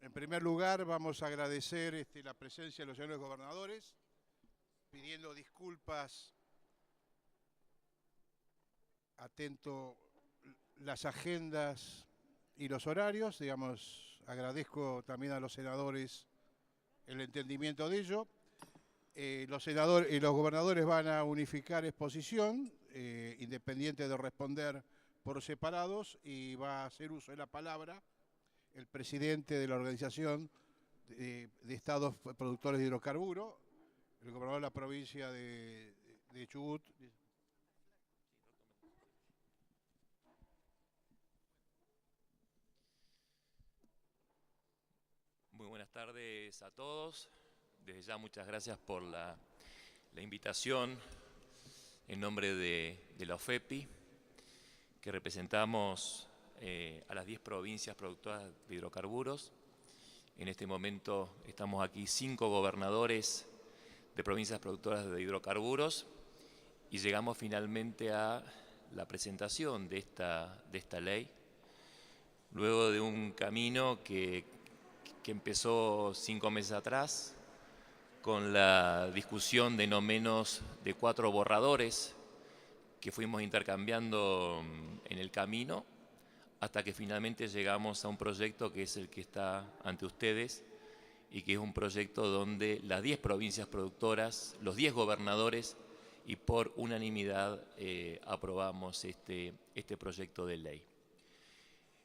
En primer lugar, vamos a agradecer la presencia de los señores gobernadores, pidiendo disculpas, atento las agendas y los horarios. Agradezco también a los senadores el entendimiento de ello. Los senadores y los gobernadores van a unificar exposición, independiente de responder por separados, y va a hacer uso de la palabra el presidente de la Organización de Estados Productores de Hidrocarburos, el gobernador de la provincia de Chubut. Muy buenas tardes a todos. Desde ya muchas gracias por la invitación en nombre de la OFEPI, que representamos a las 10 provincias productoras de hidrocarburos. En este momento estamos aquí 5 gobernadores de provincias productoras de hidrocarburos y llegamos finalmente a la presentación de esta ley, luego de un camino que empezó 5 meses atrás, con la discusión de no menos de 4 borradores que fuimos intercambiando en el camino, hasta que finalmente llegamos a un proyecto que es el que está ante ustedes, y que es un proyecto donde las 10 provincias productoras, los 10 gobernadores, y por unanimidad aprobamos este proyecto de ley.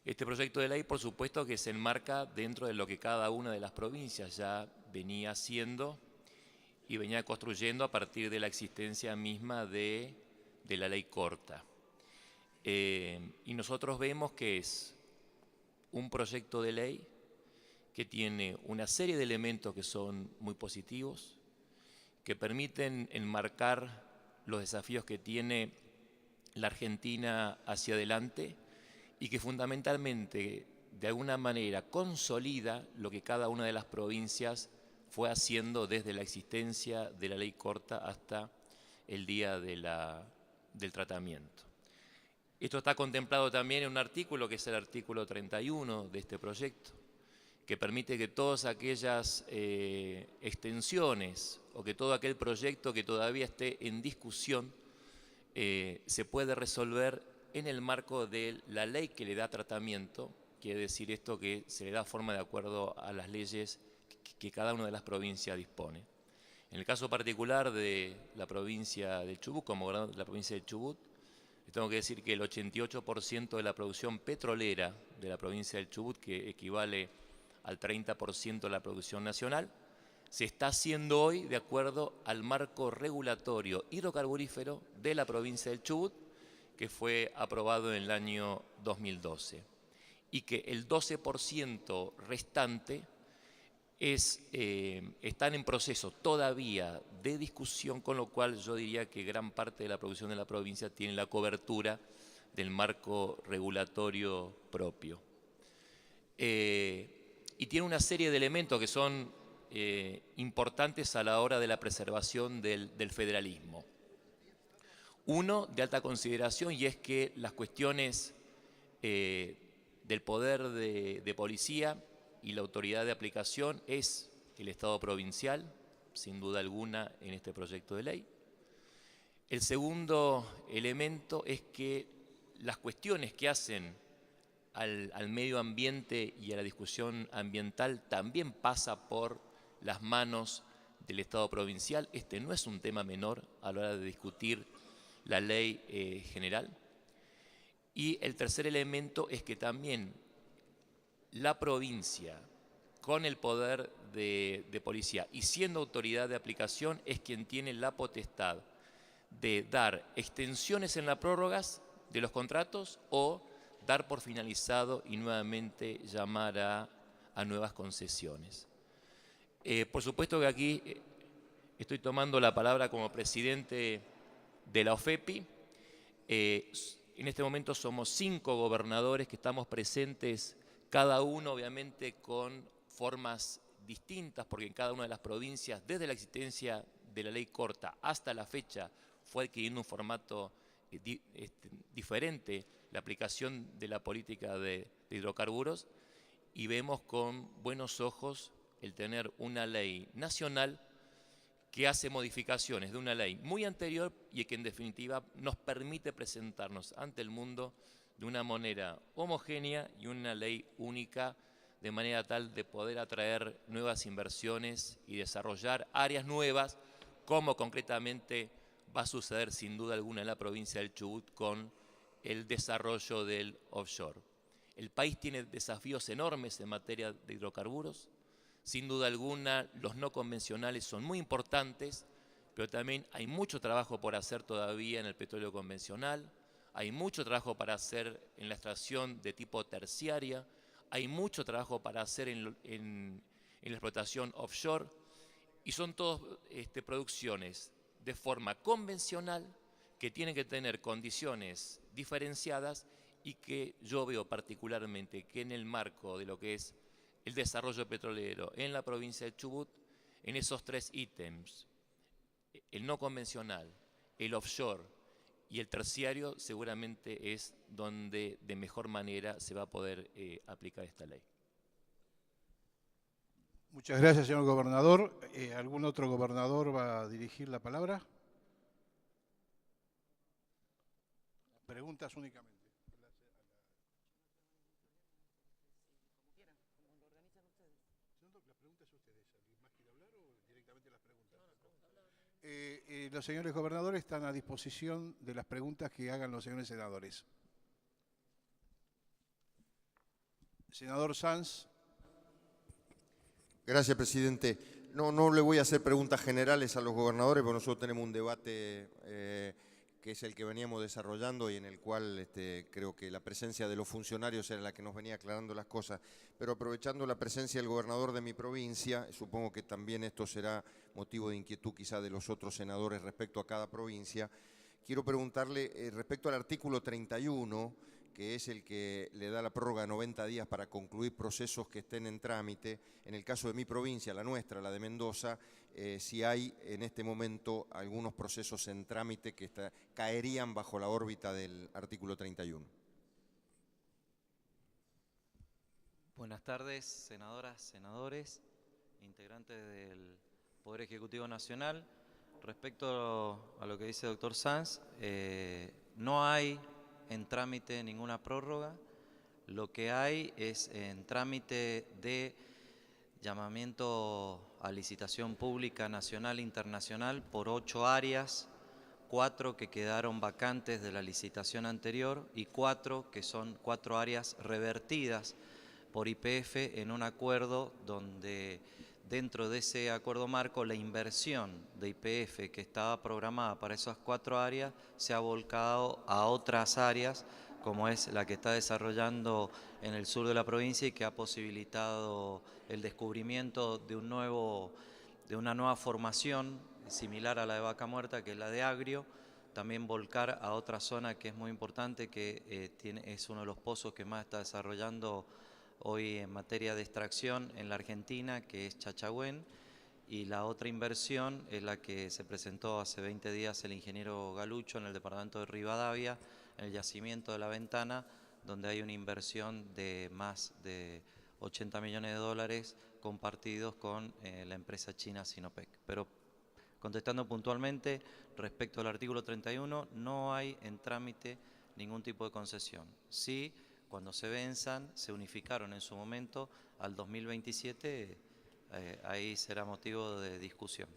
Este proyecto de ley, por supuesto, que se enmarca dentro de lo que cada una de las provincias ya venía haciendo y venía construyendo a partir de la existencia misma de la ley corta. Y nosotros vemos que es un proyecto de ley que tiene una serie de elementos que son muy positivos, que permiten enmarcar los desafíos que tiene la Argentina hacia adelante, y que fundamentalmente, de alguna manera, consolida lo que cada una de las provincias fue haciendo desde la existencia de la ley corta hasta el día del tratamiento. Esto está contemplado también en un artículo, que es el artículo 31 de este proyecto, que permite que todas aquellas extensiones o que todo aquel proyecto que todavía esté en discusión se puede resolver en el marco de la ley que le da tratamiento. Quiere decir esto que se le da forma de acuerdo a las leyes que cada una de las provincias dispone. En el caso particular de la provincia del Chubut, como gobernador de la provincia del Chubut, les tengo que decir que el 88% de la producción petrolera de la provincia del Chubut, que equivale al 30% de la producción nacional, se está haciendo hoy de acuerdo al marco regulatorio hidrocarburífero de la provincia del Chubut, que fue aprobado en el año 2012, y que el 12% restante están en proceso todavía de discusión, con lo cual yo diría que gran parte de la producción de la provincia tiene la cobertura del marco regulatorio propio. Y tiene una serie de elementos que son importantes a la hora de la preservación del federalismo. Uno, de alta consideración, y es que las cuestiones del poder de policía y la autoridad de aplicación es el Estado provincial, sin duda alguna, en este proyecto de ley. El segundo elemento es que las cuestiones que hacen al medio ambiente y a la discusión ambiental también pasa por las manos del Estado provincial. Este no es un tema menor a la hora de discutir la ley general. Y el tercer elemento es que también la provincia, con el poder de policía y siendo autoridad de aplicación, es quien tiene la potestad de dar extensiones en las prórrogas de los contratos o dar por finalizado y nuevamente llamar a nuevas concesiones. Por supuesto que aquí estoy tomando la palabra como presidente de la OFEPI. En este momento somos 5 gobernadores que estamos presentes, cada uno obviamente con formas distintas, porque en cada una de las provincias, desde la existencia de la ley corta hasta la fecha, fue adquiriendo un formato diferente la aplicación de la política de hidrocarburos, y vemos con buenos ojos el tener una ley nacional que hace modificaciones de una ley muy anterior y que en definitiva nos permite presentarnos ante el mundo de una manera homogénea y una ley única, de manera tal de poder atraer nuevas inversiones y desarrollar áreas nuevas, como concretamente va a suceder sin duda alguna en la provincia del Chubut con el desarrollo del offshore. El país tiene desafíos enormes en materia de hidrocarburos. Sin duda alguna, los no convencionales son muy importantes, pero también hay mucho trabajo por hacer todavía en el petróleo convencional, hay mucho trabajo para hacer en la extracción de tipo terciaria, hay mucho trabajo para hacer en la explotación offshore, y son todas producciones de forma convencional que tienen que tener condiciones diferenciadas y que yo veo particularmente que en el marco de lo que es el desarrollo petrolero en la provincia de Chubut, en esos tres ítems, el no convencional, el offshore y el terciario, seguramente es donde de mejor manera se va a poder aplicar esta ley. Muchas gracias, señor gobernador. ¿Algún otro gobernador va a dirigir la palabra? Preguntas únicamente. Los señores gobernadores están a disposición de las preguntas que hagan los señores senadores. Senador Sanz. Gracias, presidente. No le voy a hacer preguntas generales a los gobernadores, porque nosotros tenemos un debate que es el que veníamos desarrollando y en el cual creo que la presencia de los funcionarios era la que nos venía aclarando las cosas. Pero aprovechando la presencia del gobernador de mi provincia, supongo que también esto será motivo de inquietud quizá de los otros senadores respecto a cada provincia, quiero preguntarle respecto al artículo 31, que es el que le da la prórroga de 90 días para concluir procesos que estén en trámite. En el caso de mi provincia, la nuestra, la de Mendoza, si hay en este momento algunos procesos en trámite que caerían bajo la órbita del artículo 31. Buenas tardes, senadoras, senadores, integrantes del Poder Ejecutivo Nacional. Respecto a lo que dice el doctor Sanz, no hay en trámite ninguna prórroga. Lo que hay es en trámite de llamamiento a licitación pública nacional e internacional por 8 áreas, 4 que quedaron vacantes de la licitación anterior y 4 que son 4 áreas revertidas por YPF en un acuerdo donde dentro de ese acuerdo marco la inversión de YPF que estaba programada para esas 4 áreas se ha volcado a otras áreas como es la que está desarrollando en el sur de la provincia y que ha posibilitado el descubrimiento de una nueva formación similar a la de Vaca Muerta, que es la de Agrio. También volcar a otra zona que es muy importante, que es uno de los pozos que más está desarrollando hoy en materia de extracción en la Argentina, que es Chachagüén. Y la otra inversión es la que se presentó hace 20 días el ingeniero Galucho en el departamento de Rivadavia, en el yacimiento de La Ventana, donde hay una inversión de más de 80 millones de dólares compartidos con la empresa china Sinopec. Pero contestando puntualmente, respecto al artículo 31, no hay en trámite ningún tipo de concesión. Sí, cuando se venzan, se unificaron en su momento al 2027, ahí será motivo de discusión.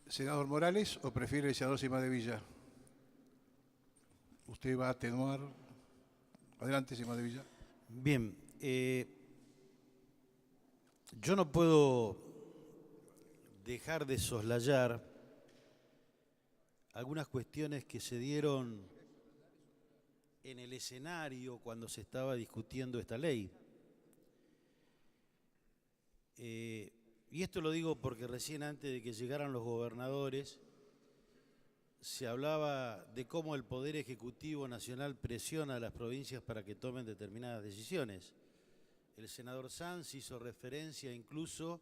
¿Senador Morales o prefiere el senador Cimadevilla? ¿Usted va a atenuar? Adelante, Cimadevilla. Bien, yo no puedo dejar de soslayar algunas cuestiones que se dieron en el escenario cuando se estaba discutiendo esta ley. Y esto lo digo porque recién antes de que llegaran los gobernadores se hablaba de cómo el Poder Ejecutivo Nacional presiona a las provincias para que tomen determinadas decisiones. El senador Sanz hizo referencia incluso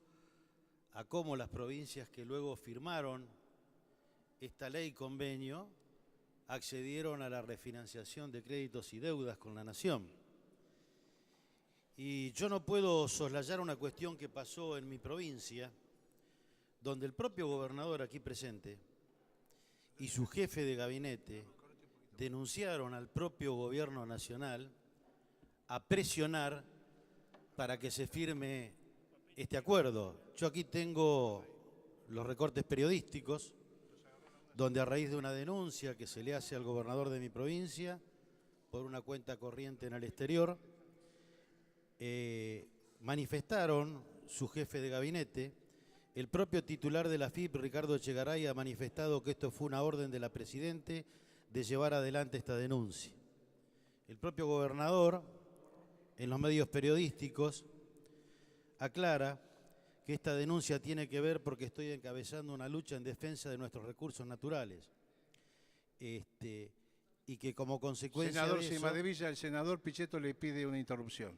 a cómo las provincias que luego firmaron esta ley convenio accedieron a la refinanciación de créditos y deudas con la Nación. Y yo no puedo soslayar una cuestión que pasó en mi provincia, donde el propio gobernador aquí presente y su jefe de gabinete denunciaron al propio gobierno nacional a presionar para que se firme este acuerdo. Yo aquí tengo los recortes periodísticos, donde a raíz de una denuncia que se le hace al gobernador de mi provincia por una cuenta corriente en el exterior, manifestaron su jefe de gabinete. El propio titular de la AFIP, Ricardo Echegaray, ha manifestado que esto fue una orden de la Presidente de llevar adelante esta denuncia. El propio gobernador, en los medios periodísticos, aclara que esta denuncia tiene que ver porque estoy encabezando una lucha en defensa de nuestros recursos naturales. Y que como consecuencia Senador de eso... Cimadevilla, el senador Pichetto le pide una interrupción.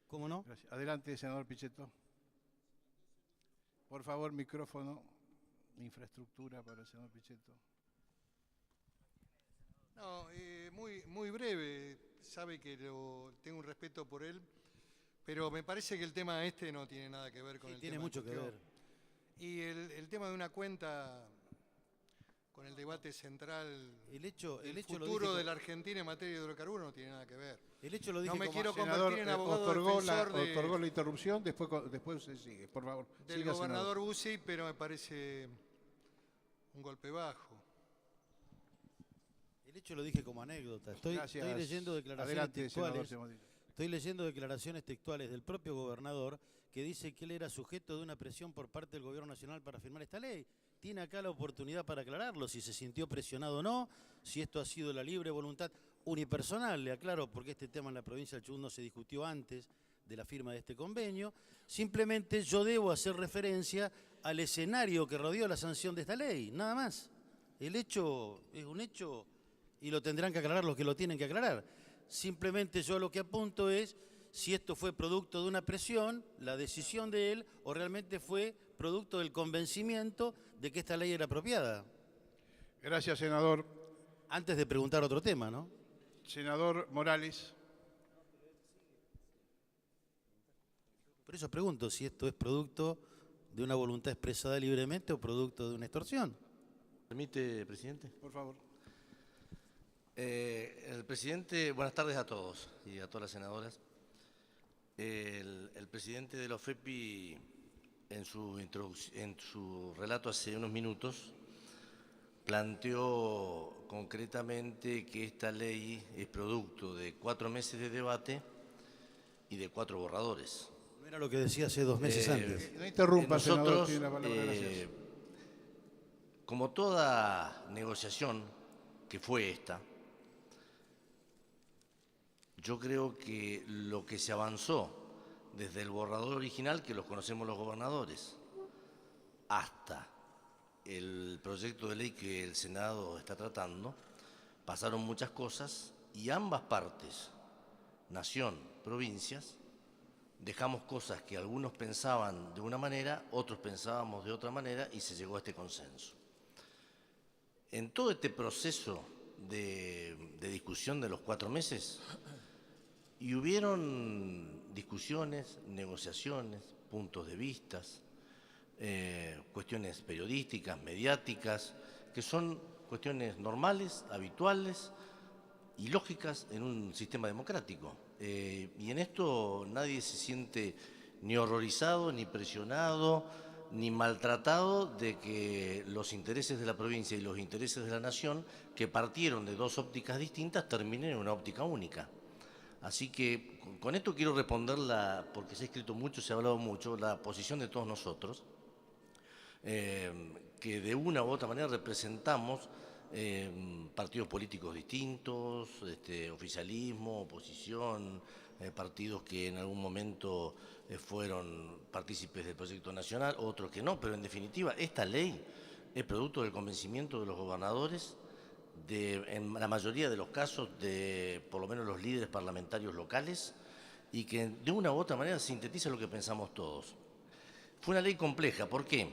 ¿Cómo no? Gracias. Adelante, senador Pichetto. Por favor, micrófono, infraestructura para el senador Pichetto. No, muy breve. Sabe que tengo un respeto por él, pero me parece que el tema este no tiene nada que ver con el tema. Tiene mucho que ver. Y el tema de una cuenta con el debate central, el futuro de la Argentina en materia de hidrocarburos no tiene nada que ver. El hecho lo dije no me como quiero senador, convertir en abogado defensor otorgó la interrupción, después se sigue, por favor. del Siga, gobernador senador. Bussi, pero me parece un golpe bajo. El hecho lo dije como anécdota. Estoy leyendo declaraciones Adelante, textuales. senador. Estoy leyendo declaraciones textuales del propio gobernador que dice que él era sujeto de una presión por parte del gobierno nacional para firmar esta ley. Tiene acá la oportunidad para aclararlo, si se sintió presionado o no, si esto ha sido la libre voluntad unipersonal, le aclaro, porque este tema en la provincia del Chubut no se discutió antes de la firma de este convenio. Simplemente yo debo hacer referencia al escenario que rodeó la sanción de esta ley, nada más. El hecho es un hecho y lo tendrán que aclarar los que lo tienen que aclarar. Simplemente yo lo que apunto es si esto fue producto de una presión, la decisión de él, o realmente fue producto del convencimiento de que esta ley era apropiada. Gracias, senador. Antes de preguntar otro tema, ¿no? Senador Morales. Por eso pregunto si esto es producto de una voluntad expresada libremente o producto de una extorsión. ¿Permite, presidente? Por favor. El presidente, buenas tardes a todos y a todas las senadoras. El presidente de la OFEPI, en su relato hace unos minutos, planteó concretamente que esta ley es producto de 4 meses de debate y de 4 borradores. No era lo que decía hace 2 meses antes. No interrumpa, senador, Nosotros, tiene la palabra, gracias. como toda negociación que fue esta, yo creo que lo que se avanzó desde el borrador original, que los conocemos los gobernadores, hasta el proyecto de ley que el Senado está tratando, pasaron muchas cosas y ambas partes, nación, provincias, dejamos cosas que algunos pensaban de una manera, otros pensábamos de otra manera y se llegó a este consenso. En todo este proceso de discusión de los 4 meses, y hubieron discusiones, negociaciones, puntos de vista, cuestiones periodísticas, mediáticas, que son cuestiones normales, habituales y lógicas en un sistema democrático. Y en esto nadie se siente ni horrorizado, ni presionado, ni maltratado de que los intereses de la provincia y los intereses de la nación, que partieron de 2 ópticas distintas, terminen en una óptica única. Así que con esto quiero responder, porque se ha escrito mucho, se ha hablado mucho, la posición de todos nosotros, que de una u otra manera representamos partidos políticos distintos, oficialismo, oposición, partidos que en algún momento fueron partícipes del proyecto nacional, otros que no, pero en definitiva esta ley es producto del convencimiento de los gobernadores, en la mayoría de los casos de por lo menos los líderes parlamentarios locales, y que de una u otra manera sintetiza lo que pensamos todos. Fue una ley compleja, ¿por qué?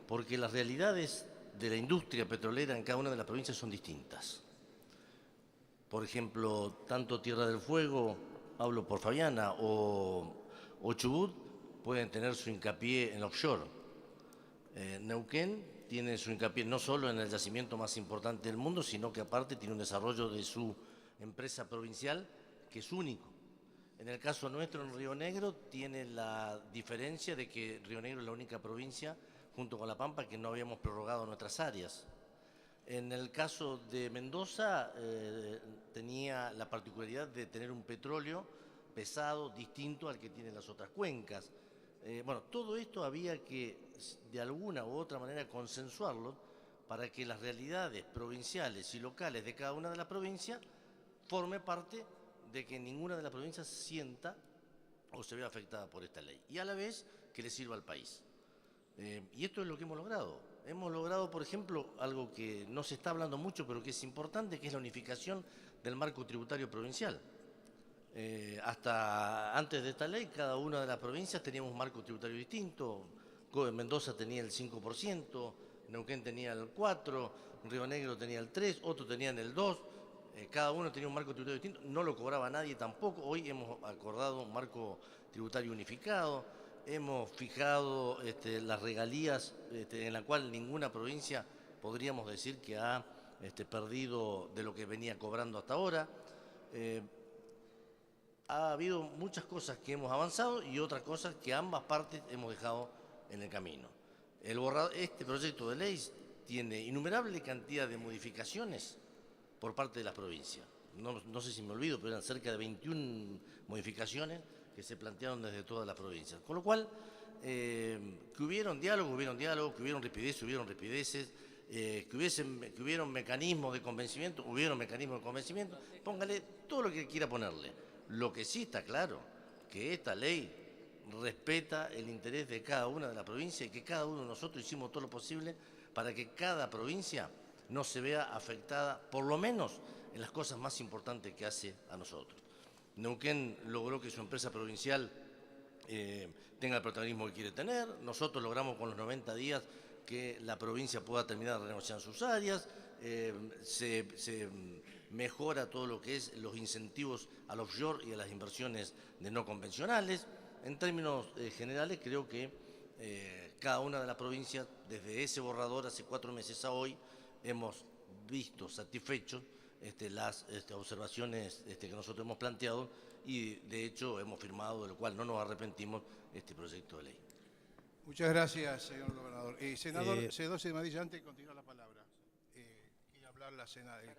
Porque las realidades de la industria petrolera en cada una de las provincias son distintas. Por ejemplo, tanto Tierra del Fuego, hablo por Fabiana, o Chubut, pueden tener su hincapié en offshore. Neuquén tiene su hincapié no solo en el yacimiento más importante del mundo, sino que aparte tiene un desarrollo de su empresa provincial que es único. En el caso nuestro, en Río Negro, tiene la diferencia de que Río Negro es la única provincia, junto con La Pampa, que no habíamos prorrogado nuestras áreas. En el caso de Mendoza, tenía la particularidad de tener un petróleo pesado, distinto al que tienen las otras cuencas. Bueno, todo esto había que, de alguna u otra manera, consensuarlo para que las realidades provinciales y locales de cada una de las provincias forme parte de que ninguna de las provincias sienta o se vea afectada por esta ley, y a la vez que le sirva al país. Y esto es lo que hemos logrado. Hemos logrado, por ejemplo, algo que no se está hablando mucho, pero que es importante, que es la unificación del marco tributario provincial. Hasta antes de esta ley, cada una de las provincias teníamos un marco tributario distinto. Mendoza tenía el 5%, Neuquén tenía el 4%, Río Negro tenía el 3%, otros tenían el 2%. Cada uno tenía un marco tributario distinto, no lo cobraba nadie tampoco. Hoy hemos acordado un marco tributario unificado, hemos fijado las regalías en la cual ninguna provincia podríamos decir que ha perdido de lo que venía cobrando hasta ahora. Ha habido muchas cosas que hemos avanzado y otras cosas que ambas partes hemos dejado en el camino. Este proyecto de ley tiene innumerable cantidad de modificaciones por parte de las provincias. No sé si me olvido, pero eran cerca de 21 modificaciones que se plantearon desde todas las provincias. Con lo cual, que hubieron diálogos, que hubieron ripideces, que hubieron mecanismos de convencimiento, póngale todo lo que quiera ponerle. Lo que sí está claro, que esta ley respeta el interés de cada una de las provincias y que cada uno de nosotros hicimos todo lo posible para que cada provincia no se vea afectada, por lo menos en las cosas más importantes que hace a nosotros. Neuquén logró que su empresa provincial tenga el protagonismo que quiere tener. Nosotros logramos con los 90 días que la provincia pueda terminar de renegociar sus áreas. Se mejora todo lo que es los incentivos al offshore y a las inversiones de no convencionales. En términos generales, creo que cada una de las provincias, desde ese borrador hace 4 meses a hoy, hemos visto satisfechos las observaciones que nosotros hemos planteado y de hecho hemos firmado, de lo cual no nos arrepentimos, este proyecto de ley. Muchas gracias, señor gobernador. Senador C12 de Madrid, antes de continuar la palabra,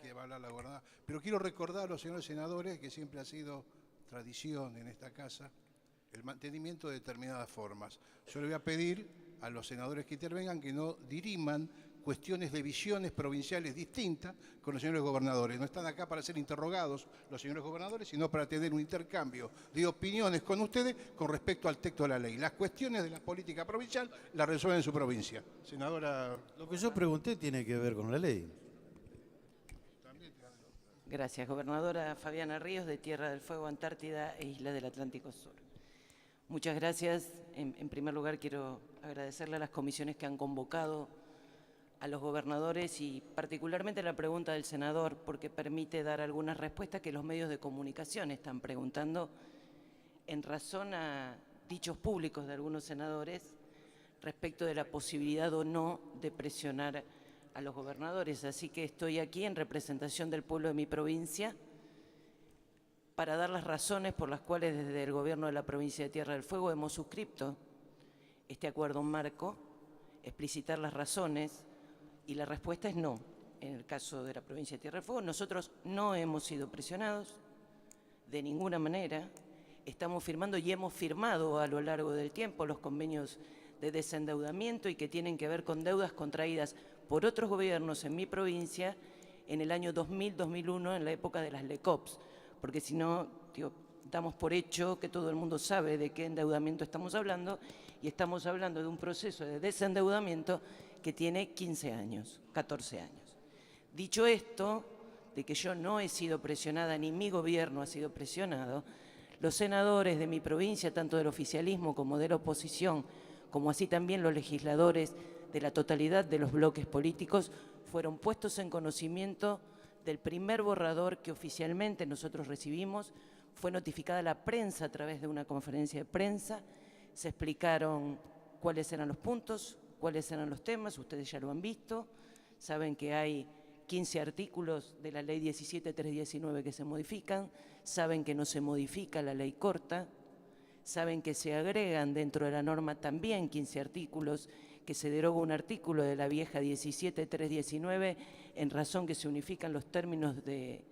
quiere hablar la gobernadora, pero quiero recordar a los señores senadores que siempre ha sido tradición en esta casa el mantenimiento de determinadas formas. Yo le voy a pedir a los senadores que intervengan que no diriman cuestiones de visiones provinciales distintas con los señores gobernadores. No están acá para ser interrogados los señores gobernadores, sino para tener un intercambio de opiniones con ustedes con respecto al texto de la ley. Las cuestiones de la política provincial las resuelven en su provincia. Senadora... Lo que yo pregunté tiene que ver con la ley. Gracias. Gobernadora Fabiana Ríos, de Tierra del Fuego, Antártida e Isla del Atlántico Sur. Muchas gracias. En primer lugar, quiero agradecerle a las comisiones que han convocado a los gobernadores y particularmente la pregunta del senador, porque permite dar algunas respuestas que los medios de comunicación están preguntando en razón a dichos públicos de algunos senadores respecto de la posibilidad o no de presionar a los gobernadores. Así que estoy aquí en representación del pueblo de mi provincia para dar las razones por las cuales desde el gobierno de la provincia de Tierra del Fuego hemos suscrito este acuerdo marco, explicitar las razones. Y la respuesta es no. En el caso de la provincia de Tierra del Fuego, nosotros no hemos sido presionados de ninguna manera. Estamos firmando y hemos firmado a lo largo del tiempo los convenios de desendeudamiento y que tienen que ver con deudas contraídas por otros gobiernos en mi provincia en el año 2000-2001, en la época de las LECOPs. Porque si no, damos por hecho que todo el mundo sabe de qué endeudamiento estamos hablando y estamos hablando de un proceso de desendeudamiento que tiene 15 años, 14 años. Dicho esto, de que yo no he sido presionada, ni mi gobierno ha sido presionado, los senadores de mi provincia, tanto del oficialismo como de la oposición, como así también los legisladores de la totalidad de los bloques políticos, fueron puestos en conocimiento del primer borrador que oficialmente nosotros recibimos. Fue notificada a la prensa a través de una conferencia de prensa, se explicaron cuáles eran los puntos, cuáles eran los temas, ustedes ya lo han visto, saben que hay 15 artículos de la ley 17.319 que se modifican, saben que no se modifica la ley corta, saben que se agregan dentro de la norma también 15 artículos, que se deroga un artículo de la vieja 17.319 en razón que se unifican los términos de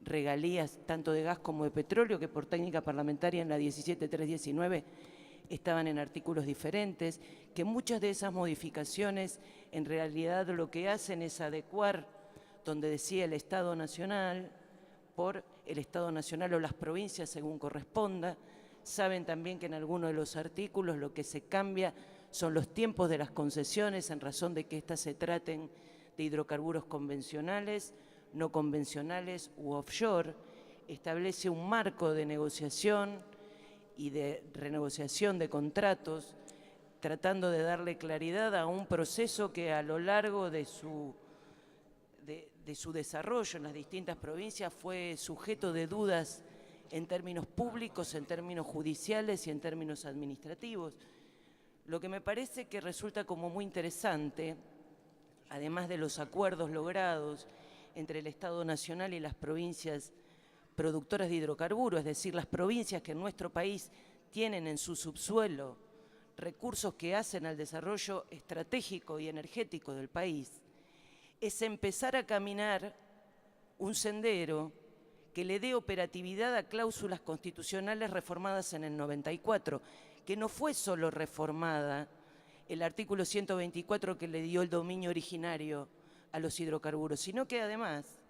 regalías tanto de gas como de petróleo, que por técnica parlamentaria en la 17.319 estaban en artículos diferentes, que muchas de esas modificaciones en realidad lo que hacen es adecuar donde decía el Estado Nacional por el Estado Nacional o las provincias según corresponda. Saben también que en algunos de los artículos lo que se cambia son los tiempos de las concesiones en razón de que éstas se traten de hidrocarburos convencionales, no convencionales u offshore. Establece un marco de negociación y de renegociación de contratos, tratando de darle claridad a un proceso que a lo largo de su desarrollo en las distintas provincias fue sujeto de dudas en términos públicos, en términos judiciales y en términos administrativos. Lo que me parece que resulta como muy interesante, además de los acuerdos logrados entre el Estado Nacional y las provincias productoras de hidrocarburos, es decir, las provincias que en nuestro país tienen en su subsuelo recursos que hacen al desarrollo estratégico y energético del país, es empezar a caminar un sendero que le dé operatividad a cláusulas constitucionales reformadas en el 94, que no fue solo reformada el artículo 124 que le dio el dominio originario a los hidrocarburos, sino que además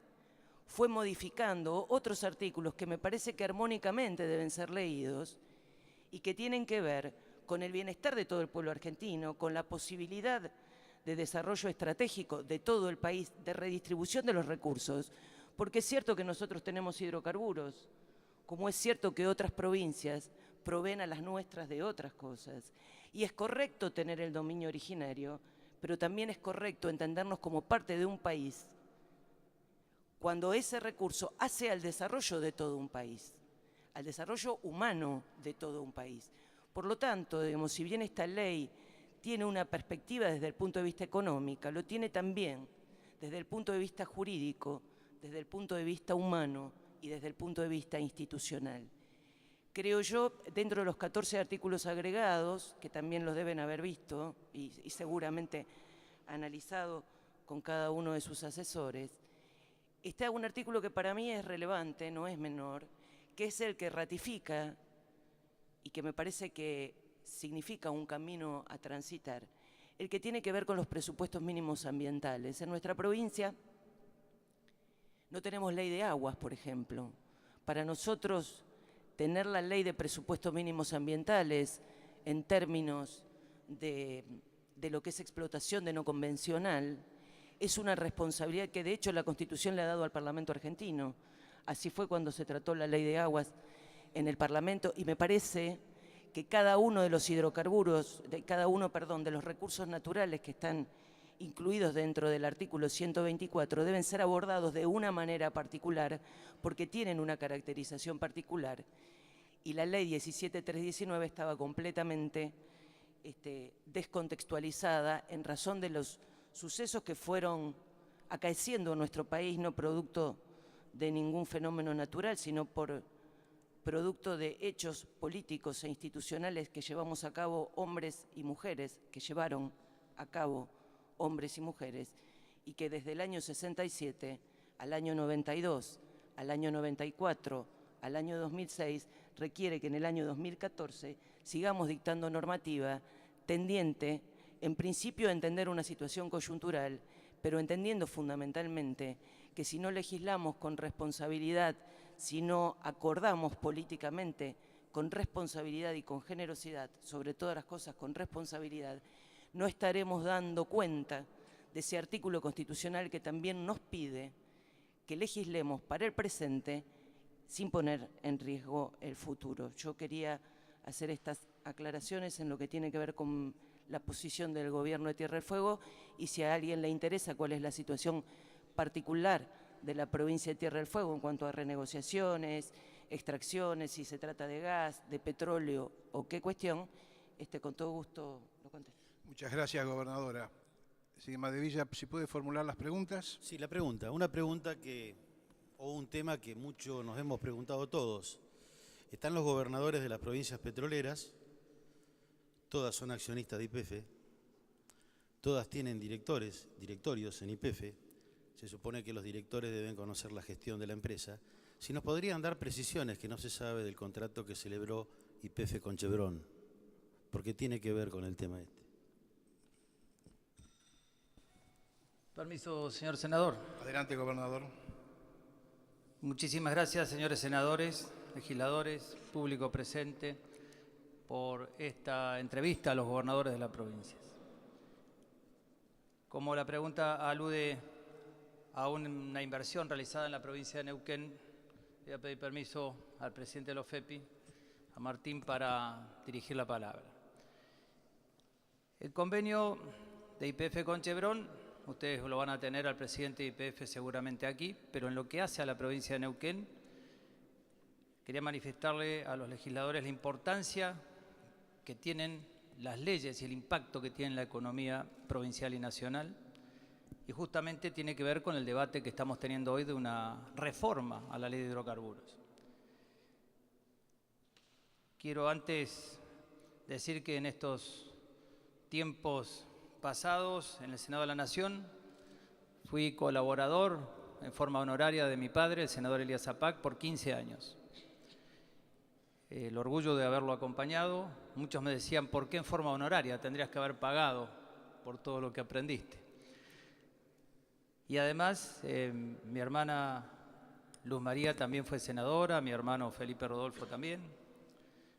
fue modificando otros artículos que me parece que armónicamente deben ser leídos y que tienen que ver con el bienestar de todo el pueblo argentino, con la posibilidad de desarrollo estratégico de todo el país, de redistribución de los recursos, porque es cierto que nosotros tenemos hidrocarburos, como es cierto que otras provincias proveen a las nuestras de otras cosas. Y es correcto tener el dominio originario, pero también es correcto entendernos como parte de un país cuando ese recurso hace al desarrollo de todo un país, al desarrollo humano de todo un país. Por lo tanto, digamos, si bien esta ley tiene una perspectiva desde el punto de vista económico, lo tiene también desde el punto de vista jurídico, desde el punto de vista humano y desde el punto de vista institucional. Creo yo, dentro de los 14 artículos agregados, que también los deben haber visto y seguramente analizado con cada uno de sus asesores, está un artículo que para mí es relevante, no es menor, que es el que ratifica y que me parece que significa un camino a transitar, el que tiene que ver con los presupuestos mínimos ambientales. En nuestra provincia no tenemos ley de aguas, por ejemplo. Para nosotros, tener la ley de presupuestos mínimos ambientales en términos de lo que es explotación de no convencional es una responsabilidad que de hecho la Constitución le ha dado al Parlamento argentino. Así fue cuando se trató la ley de aguas en el Parlamento y me parece que cada uno de los hidrocarburos, de los recursos naturales que están incluidos dentro del artículo 124 deben ser abordados de una manera particular porque tienen una caracterización particular y la ley 17.319 estaba completamente descontextualizada en razón de los sucesos que fueron acaeciendo en nuestro país, no producto de ningún fenómeno natural, sino por producto de hechos políticos e institucionales que llevamos a cabo hombres y mujeres, que llevaron a cabo hombres y mujeres, y que desde el año 67 al año 92, al año 94, al año 2006, requiere que en el año 2014 sigamos dictando normativa tendiente, en principio, a entender una situación coyuntural, pero entendiendo fundamentalmente que si no legislamos con responsabilidad, si no acordamos políticamente con responsabilidad y con generosidad, sobre todas las cosas con responsabilidad, no estaremos dando cuenta de ese artículo constitucional que también nos pide que legislemos para el presente sin poner en riesgo el futuro. Yo quería hacer estas aclaraciones en lo que tiene que ver con la posición del gobierno de Tierra del Fuego y si a alguien le interesa cuál es la situación particular de la provincia de Tierra del Fuego en cuanto a renegociaciones, extracciones, si se trata de gas, de petróleo o qué cuestión, con todo gusto lo contesto. Muchas gracias, gobernadora. Señor Maddevilla, si puede formular las preguntas. Sí, la pregunta. Una pregunta o un tema que mucho nos hemos preguntado todos. Están los gobernadores de las provincias petroleras, todas son accionistas de YPF, todas tienen directorios en YPF, se supone que los directores deben conocer la gestión de la empresa. Si nos podrían dar precisiones que no se sabe del contrato que celebró YPF con Chevron, porque tiene que ver con el tema este. Permiso, señor senador. Adelante, gobernador. Muchísimas gracias, señores senadores, legisladores, público presente, por esta entrevista a los gobernadores de las provincias. Como la pregunta alude a una inversión realizada en la provincia de Neuquén, voy a pedir permiso al presidente de la OFEPI, a Martín, para dirigir la palabra. El convenio de YPF con Chevron, ustedes lo van a tener al presidente de YPF seguramente aquí, pero en lo que hace a la provincia de Neuquén, quería manifestarle a los legisladores la importancia que tienen las leyes y el impacto que tiene en la economía provincial y nacional, y justamente tiene que ver con el debate que estamos teniendo hoy de una reforma a la ley de hidrocarburos. Quiero antes decir que en estos tiempos pasados, en el Senado de la Nación, fui colaborador en forma honoraria de mi padre, el senador Elías Zapac, por 15 años. El orgullo de haberlo acompañado. Muchos me decían, ¿por qué en forma honoraria? Tendrías que haber pagado por todo lo que aprendiste. Y además, mi hermana Luz María también fue senadora, mi hermano Felipe Rodolfo también,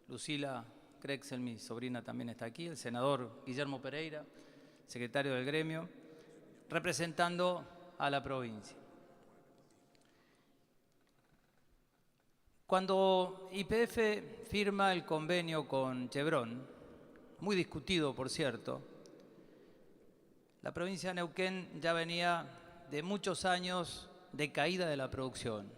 Lucila Crexel, mi sobrina, también está aquí, el senador Guillermo Pereira, secretario del gremio, representando a la provincia. Cuando YPF firma el convenio con Chevron, muy discutido por cierto, la provincia de Neuquén ya venía de muchos años de caída de la producción.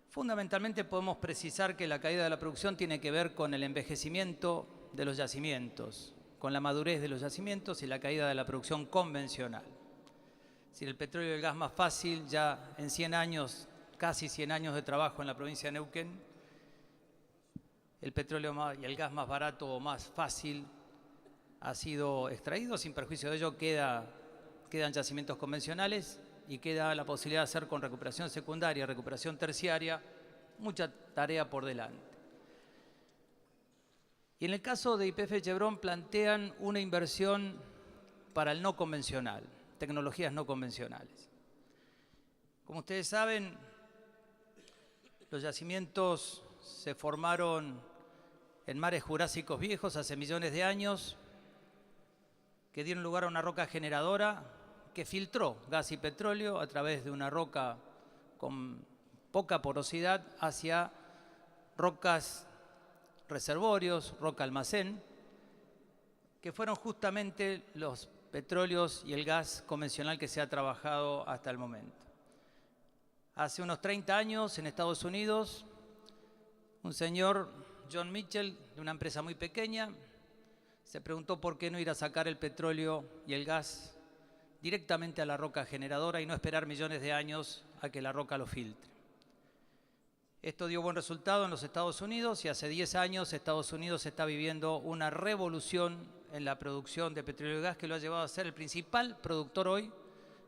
Fundamentalmente podemos precisar que la caída de la producción tiene que ver con el envejecimiento de los yacimientos, con la madurez de los yacimientos y la caída de la producción convencional. Si el petróleo y el gas más fácil, ya en 100 años, casi 100 años de trabajo en la provincia de Neuquén, el petróleo y el gas más barato o más fácil ha sido extraído. Sin perjuicio de ello quedan yacimientos convencionales y queda la posibilidad de hacer con recuperación secundaria, recuperación terciaria, mucha tarea por delante. Y en el caso de YPF Chevron plantean una inversión para el no convencional, tecnologías no convencionales. Como ustedes saben, los yacimientos se formaron en mares jurásicos viejos hace millones de años, que dieron lugar a una roca generadora que filtró gas y petróleo a través de una roca con poca porosidad hacia rocas reservorios, roca almacén, que fueron justamente los petróleos y el gas convencional que se ha trabajado hasta el momento. Hace unos 30 años en Estados Unidos, un señor, John Mitchell, de una empresa muy pequeña, se preguntó por qué no ir a sacar el petróleo y el gas directamente a la roca generadora y no esperar millones de años a que la roca lo filtre. Esto dio buen resultado en los Estados Unidos y hace 10 años Estados Unidos está viviendo una revolución en la producción de petróleo y gas que lo ha llevado a ser el principal productor hoy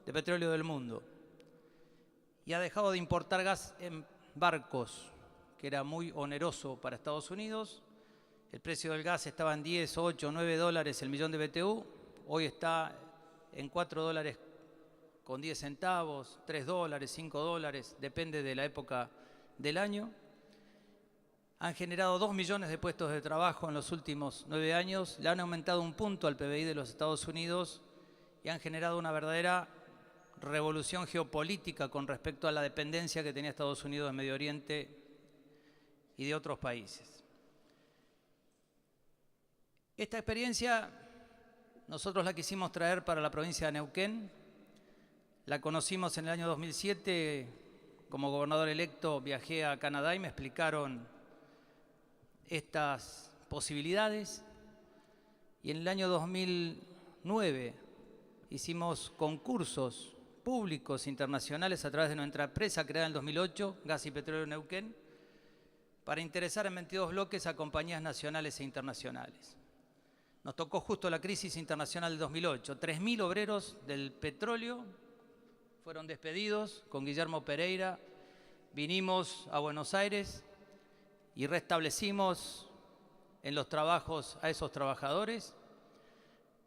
de petróleo del mundo. Y ha dejado de importar gas en barcos, que era muy oneroso para Estados Unidos. El precio del gas estaba en 10, 8, 9 dólares el millón de BTU. Hoy está en 4 dólares con 10 centavos, 3 dólares, 5 dólares, depende de la época del año. Han generado 2 millones de puestos de trabajo en los últimos 9 años, le han aumentado un punto al PBI de los Estados Unidos y han generado una verdadera revolución geopolítica con respecto a la dependencia que tenía Estados Unidos de Medio Oriente y de otros países. Esta experiencia nosotros la quisimos traer para la provincia de Neuquén. La conocimos en el año 2007, como gobernador electo viajé a Canadá y me explicaron estas posibilidades. Y en el año 2009 hicimos concursos públicos internacionales a través de nuestra empresa creada en el 2008, Gas y Petróleo Neuquén, para interesar en 22 bloques a compañías nacionales e internacionales. Nos tocó justo la crisis internacional del 2008. 3.000 obreros del petróleo fueron despedidos. Con Guillermo Pereira vinimos a Buenos Aires y restablecimos en los trabajos a esos trabajadores.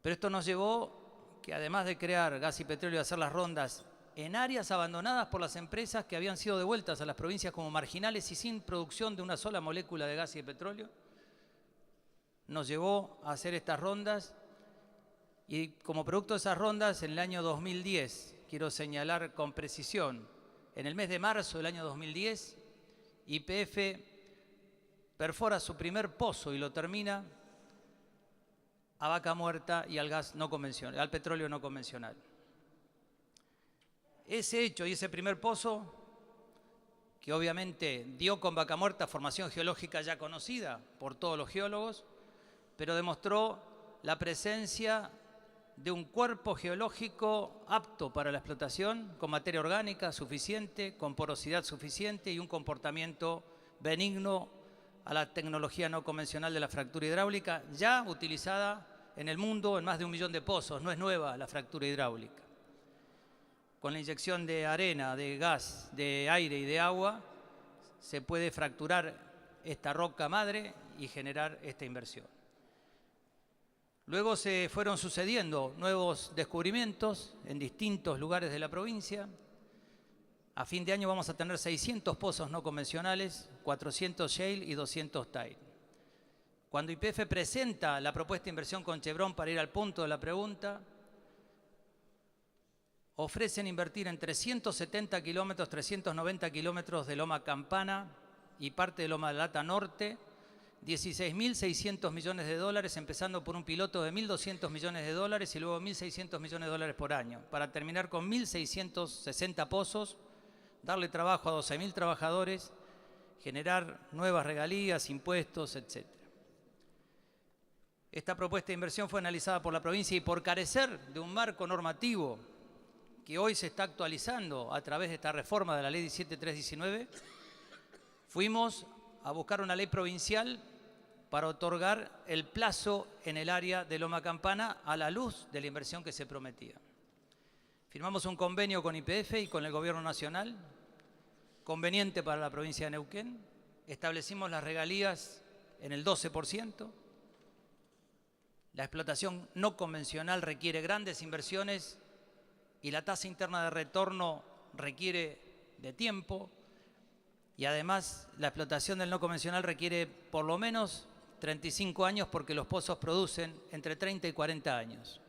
Pero esto nos llevó que, además de crear Gas y Petróleo y hacer las rondas en áreas abandonadas por las empresas que habían sido devueltas a las provincias como marginales y sin producción de una sola molécula de gas y de petróleo, nos llevó a hacer estas rondas. Y como producto de esas rondas, en el año 2010, quiero señalar con precisión, en el mes de marzo del año 2010, YPF perfora su primer pozo y lo termina a Vaca Muerta y al gas no convencional, al petróleo no convencional. Ese hecho y ese primer pozo, que obviamente dio con Vaca Muerta formación geológica ya conocida por todos los geólogos, pero demostró la presencia de un cuerpo geológico apto para la explotación, con materia orgánica suficiente, con porosidad suficiente y un comportamiento benigno a la tecnología no convencional de la fractura hidráulica, ya utilizada en el mundo en más de 1 millón de pozos. No es nueva la fractura hidráulica. Con la inyección de arena, de gas, de aire y de agua, se puede fracturar esta roca madre y generar esta inversión. Luego se fueron sucediendo nuevos descubrimientos en distintos lugares de la provincia. A fin de año vamos a tener 600 pozos no convencionales, 400 shale y 200 tile. Cuando YPF presenta la propuesta de inversión con Chevron, para ir al punto de la pregunta, ofrecen invertir en 370 kilómetros, 390 kilómetros de Loma Campana y parte de Loma de Lata Norte, 16.600 millones de dólares, empezando por un piloto de 1.200 millones de dólares y luego 1.600 millones de dólares por año, para terminar con 1.660 pozos, darle trabajo a 12.000 trabajadores, generar nuevas regalías, impuestos, etc. Esta propuesta de inversión fue analizada por la provincia y, por carecer de un marco normativo que hoy se está actualizando a través de esta reforma de la Ley 17319, fuimos a buscar una ley provincial para otorgar el plazo en el área de Loma Campana a la luz de la inversión que se prometía. Firmamos un convenio con YPF y con el Gobierno Nacional, conveniente para la provincia de Neuquén. Establecimos las regalías en el 12%. La explotación no convencional requiere grandes inversiones y la tasa interna de retorno requiere de tiempo. Y además la explotación del no convencional requiere por lo menos 35 años, porque los pozos producen entre 30 y 40 años.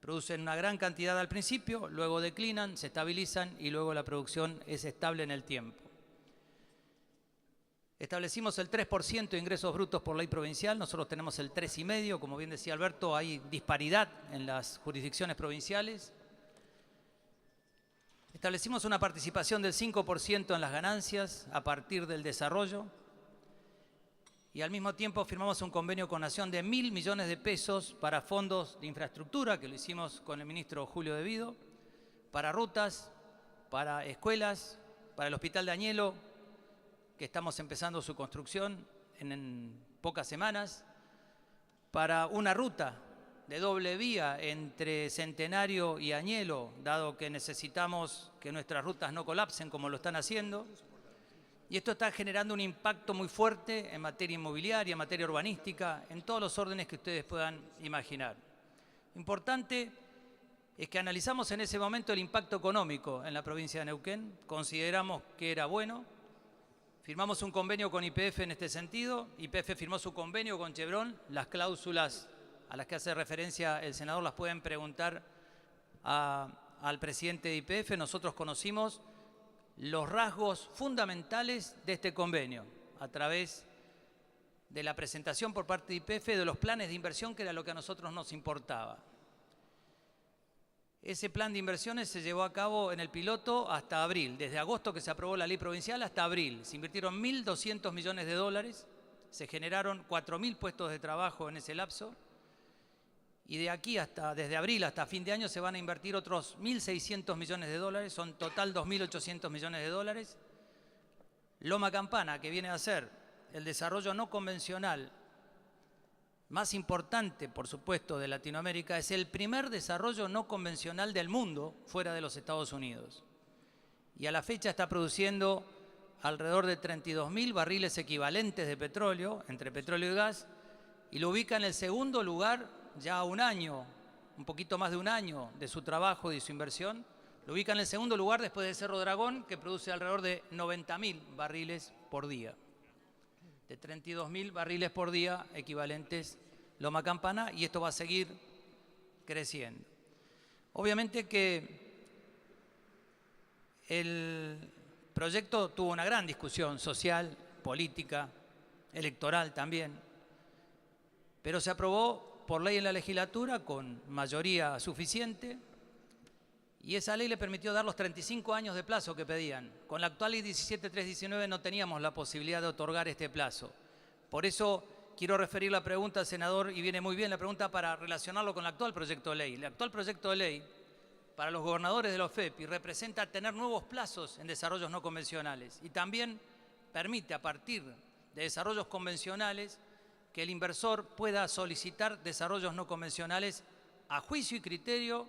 Producen una gran cantidad al principio, luego declinan, se estabilizan y luego la producción es estable en el tiempo. Establecimos el 3% de ingresos brutos por ley provincial, nosotros tenemos el 3,5%, como bien decía Alberto, hay disparidad en las jurisdicciones provinciales. Establecimos una participación del 5% en las ganancias a partir del desarrollo y al mismo tiempo firmamos un convenio con Nación de 1.000 millones de pesos para fondos de infraestructura, que lo hicimos con el ministro Julio De Vido, para rutas, para escuelas, para el Hospital de Añelo, que estamos empezando su construcción en pocas semanas, para una ruta de doble vía entre Centenario y Añelo, dado que necesitamos que nuestras rutas no colapsen como lo están haciendo. Y esto está generando un impacto muy fuerte en materia inmobiliaria, en materia urbanística, en todos los órdenes que ustedes puedan imaginar. Importante es que analizamos en ese momento el impacto económico en la provincia de Neuquén, consideramos que era bueno, firmamos un convenio con YPF en este sentido, YPF firmó su convenio con Chevron, las cláusulas a las que hace referencia el senador las pueden preguntar al presidente de YPF. Nosotros conocimos los rasgos fundamentales de este convenio a través de la presentación por parte de YPF de los planes de inversión, que era lo que a nosotros nos importaba. Ese plan de inversiones se llevó a cabo en el piloto hasta abril, desde agosto que se aprobó la ley provincial hasta abril. Se invirtieron 1.200 millones de dólares, se generaron 4.000 puestos de trabajo en ese lapso, y de aquí desde abril hasta fin de año se van a invertir otros 1.600 millones de dólares, son total 2.800 millones de dólares. Loma Campana, que viene a ser el desarrollo no convencional más importante, por supuesto, de Latinoamérica, es el primer desarrollo no convencional del mundo fuera de los Estados Unidos. Y a la fecha está produciendo alrededor de 32.000 barriles equivalentes de petróleo, entre petróleo y gas, y lo ubica en el segundo lugar ya a un año, un poquito más de un año de su trabajo y de su inversión. Lo ubica en el segundo lugar después de Cerro Dragón, que produce alrededor de 90.000 barriles por día. De 32.000 barriles por día equivalentes Loma Campana, y esto va a seguir creciendo. Obviamente que el proyecto tuvo una gran discusión social, política, electoral también, pero se aprobó por ley en la legislatura con mayoría suficiente, y esa ley le permitió dar los 35 años de plazo que pedían. Con la actual ley 17.319 no teníamos la posibilidad de otorgar este plazo. Por eso quiero referir la pregunta al senador, y viene muy bien la pregunta para relacionarlo con el actual proyecto de ley. El actual proyecto de ley para los gobernadores de la OFEPI representa tener nuevos plazos en desarrollos no convencionales, y también permite, a partir de desarrollos convencionales, que el inversor pueda solicitar desarrollos no convencionales a juicio y criterio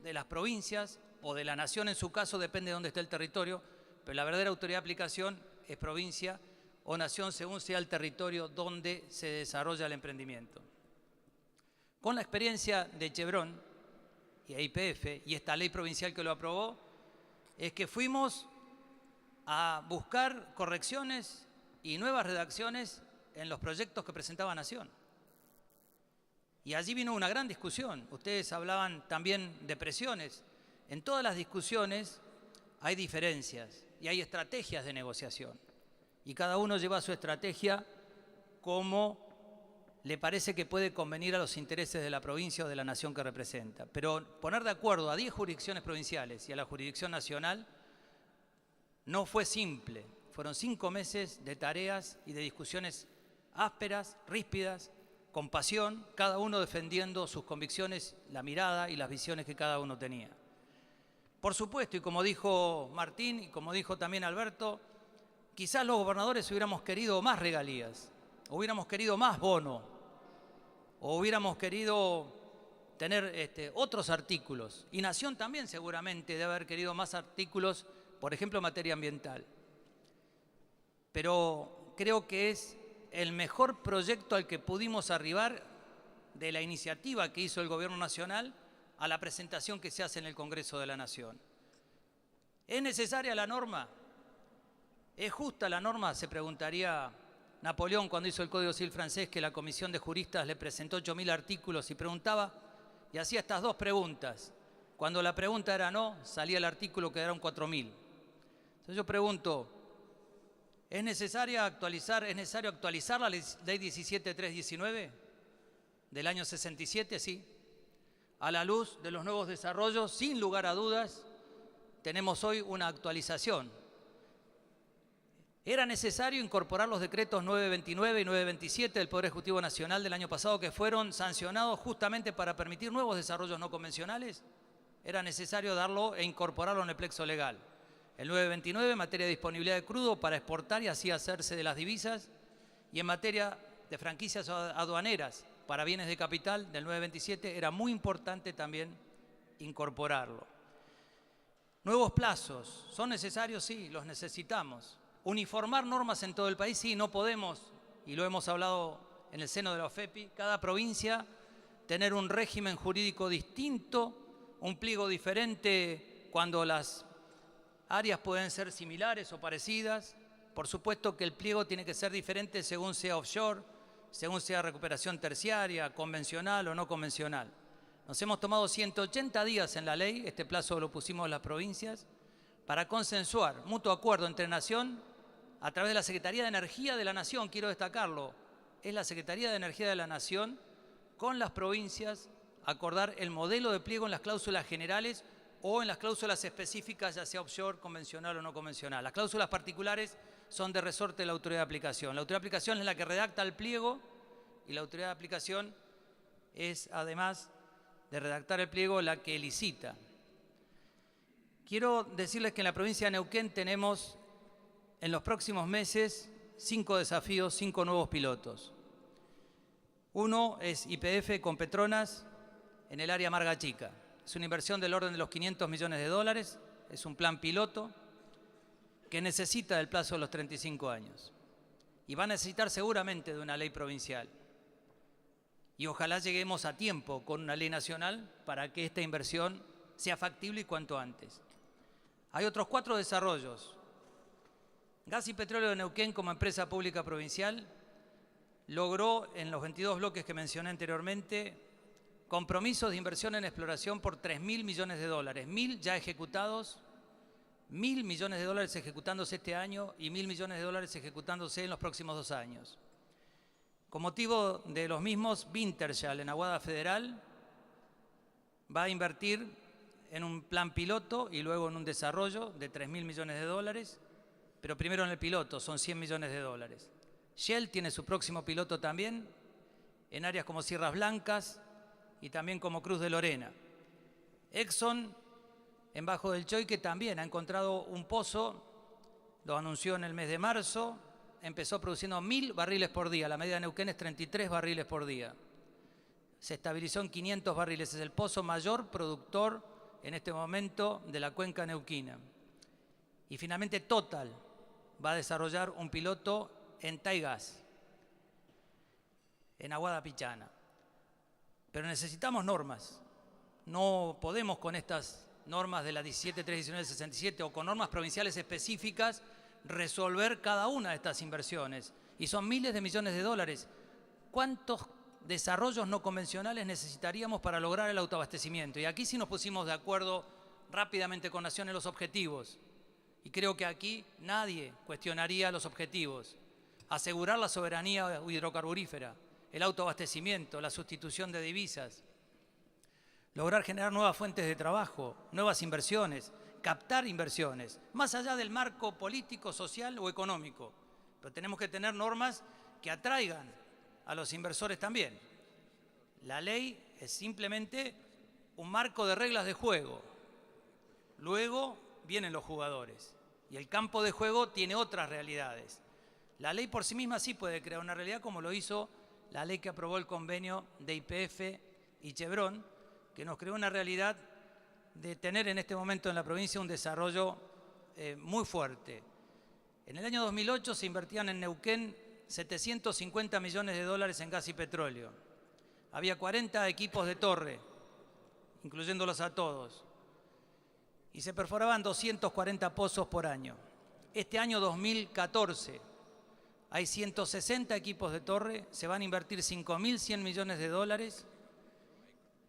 de las provincias o de la nación, en su caso, depende de dónde esté el territorio, pero la verdadera autoridad de aplicación es provincia o nación, según sea el territorio donde se desarrolla el emprendimiento. Con la experiencia de Chevron y YPF y esta ley provincial que lo aprobó, es que fuimos a buscar correcciones y nuevas redacciones en los proyectos que presentaba Nación. Y allí vino una gran discusión. Ustedes hablaban también de presiones. En todas las discusiones hay diferencias y hay estrategias de negociación. Y cada uno lleva su estrategia como le parece que puede convenir a los intereses de la provincia o de la nación que representa. Pero poner de acuerdo a 10 jurisdicciones provinciales y a la jurisdicción nacional no fue simple. Fueron 5 meses de tareas y de discusiones ásperas, ríspidas, con pasión, cada uno defendiendo sus convicciones, la mirada y las visiones que cada uno tenía. Por supuesto, y como dijo Martín y como dijo también Alberto, quizás los gobernadores hubiéramos querido más regalías, hubiéramos querido más bono, o hubiéramos querido tener otros artículos. Y Nación también seguramente debe haber querido más artículos, por ejemplo, en materia ambiental. Pero creo que es el mejor proyecto al que pudimos arribar de la iniciativa que hizo el Gobierno Nacional a la presentación que se hace en el Congreso de la Nación. ¿Es necesaria la norma? ¿Es justa la norma? Se preguntaría Napoleón cuando hizo el Código Civil francés, que la comisión de juristas le presentó 8.000 artículos y preguntaba, y hacía estas dos preguntas. Cuando la pregunta era no, salía el artículo que eran 4.000. Entonces yo pregunto, ¿es necesario actualizar la ley 17.319 del año 67? Sí. A la luz de los nuevos desarrollos, sin lugar a dudas, tenemos hoy una actualización. Era necesario incorporar los decretos 929 y 927 del Poder Ejecutivo Nacional del año pasado, que fueron sancionados justamente para permitir nuevos desarrollos no convencionales. Era necesario darlo e incorporarlo en el plexo legal. El 929 en materia de disponibilidad de crudo para exportar y así hacerse de las divisas, y en materia de franquicias aduaneras para bienes de capital del 927 era muy importante también incorporarlo. Nuevos plazos, ¿son necesarios? Sí, los necesitamos. Uniformar normas en todo el país, sí, no podemos, y lo hemos hablado en el seno de la OFEPI, cada provincia tener un régimen jurídico distinto, un pliego diferente cuando las áreas pueden ser similares o parecidas. Por supuesto que el pliego tiene que ser diferente según sea offshore, según sea recuperación terciaria, convencional o no convencional. Nos hemos tomado 180 días en la ley, este plazo lo pusimos en las provincias, para consensuar mutuo acuerdo entre Nación, a través de la Secretaría de Energía de la Nación, quiero destacarlo, es la Secretaría de Energía de la Nación con las provincias acordar el modelo de pliego en las cláusulas generales o en las cláusulas específicas, ya sea offshore, convencional o no convencional. Las cláusulas particulares son de resorte de la autoridad de aplicación. La autoridad de aplicación es la que redacta el pliego y la autoridad de aplicación es, además de redactar el pliego, la que licita. Quiero decirles que en la provincia de Neuquén tenemos en los próximos meses 5 desafíos, 5 nuevos pilotos. Uno es YPF con Petronas en el área Marga Chica. Es una inversión del orden de los 500 millones de dólares, es un plan piloto que necesita del plazo de los 35 años. Y va a necesitar seguramente de una ley provincial. Y ojalá lleguemos a tiempo con una ley nacional para que esta inversión sea factible y cuanto antes. Hay otros 4 desarrollos. Gas y Petróleo de Neuquén como empresa pública provincial logró en los 22 bloques que mencioné anteriormente compromisos de inversión en exploración por 3.000 millones de dólares. 1.000 ya ejecutados, 1.000 millones de dólares ejecutándose este año y 1.000 millones de dólares ejecutándose en los próximos 2 años. Con motivo de los mismos, Wintershall en Aguada Federal va a invertir en un plan piloto y luego en un desarrollo de 3.000 millones de dólares, pero primero en el piloto, son 100 millones de dólares. Shell tiene su próximo piloto también en áreas como Sierras Blancas y también como Cruz de Lorena. Exxon en Bajo del Choique también ha encontrado un pozo, lo anunció en el mes de marzo, empezó produciendo 1.000 barriles por día, la media de Neuquén es 33 barriles por día. Se estabilizó en 500 barriles, es el pozo mayor productor en este momento de la cuenca neuquina. Y finalmente Total va a desarrollar un piloto en Taigas, en Aguada Pichana. Pero necesitamos normas. No podemos con estas normas de la 17.319/67 o con normas provinciales específicas resolver cada una de estas inversiones. Y son miles de millones de dólares. ¿Cuántos desarrollos no convencionales necesitaríamos para lograr el autoabastecimiento? Y aquí sí nos pusimos de acuerdo rápidamente con Nación en los objetivos. Y creo que aquí nadie cuestionaría los objetivos. Asegurar la soberanía hidrocarburífera, el autoabastecimiento, la sustitución de divisas, lograr generar nuevas fuentes de trabajo, nuevas inversiones, captar inversiones, más allá del marco político, social o económico. Pero tenemos que tener normas que atraigan a los inversores también. La ley es simplemente un marco de reglas de juego. Luego vienen los jugadores y el campo de juego tiene otras realidades. La ley por sí misma sí puede crear una realidad como lo hizo la ley que aprobó el convenio de YPF y Chevron, que nos creó una realidad de tener en este momento en la provincia un desarrollo muy fuerte. En el año 2008 se invertían en Neuquén 750 millones de dólares en gas y petróleo. Había 40 equipos de torre, incluyéndolos a todos. Y se perforaban 240 pozos por año. Este año 2014 hay 160 equipos de torre, se van a invertir 5.100 millones de dólares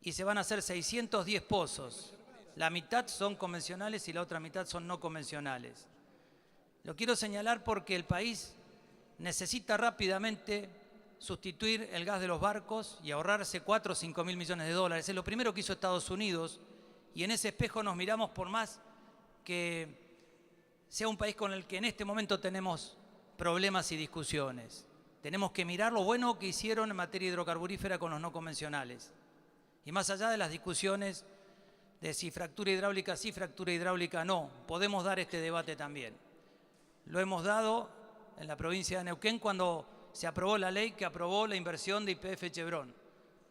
y se van a hacer 610 pozos. La mitad son convencionales y la otra mitad son no convencionales. Lo quiero señalar porque el país necesita rápidamente sustituir el gas de los barcos y ahorrarse 4 o 5.000 millones de dólares. Es lo primero que hizo Estados Unidos y en ese espejo nos miramos por más que sea un país con el que en este momento tenemos problemas y discusiones. Tenemos que mirar lo bueno que hicieron en materia hidrocarburífera con los no convencionales. Y más allá de las discusiones de si fractura hidráulica sí, fractura hidráulica no, podemos dar este debate también. Lo hemos dado en la provincia de Neuquén cuando se aprobó la ley que aprobó la inversión de YPF Chevron.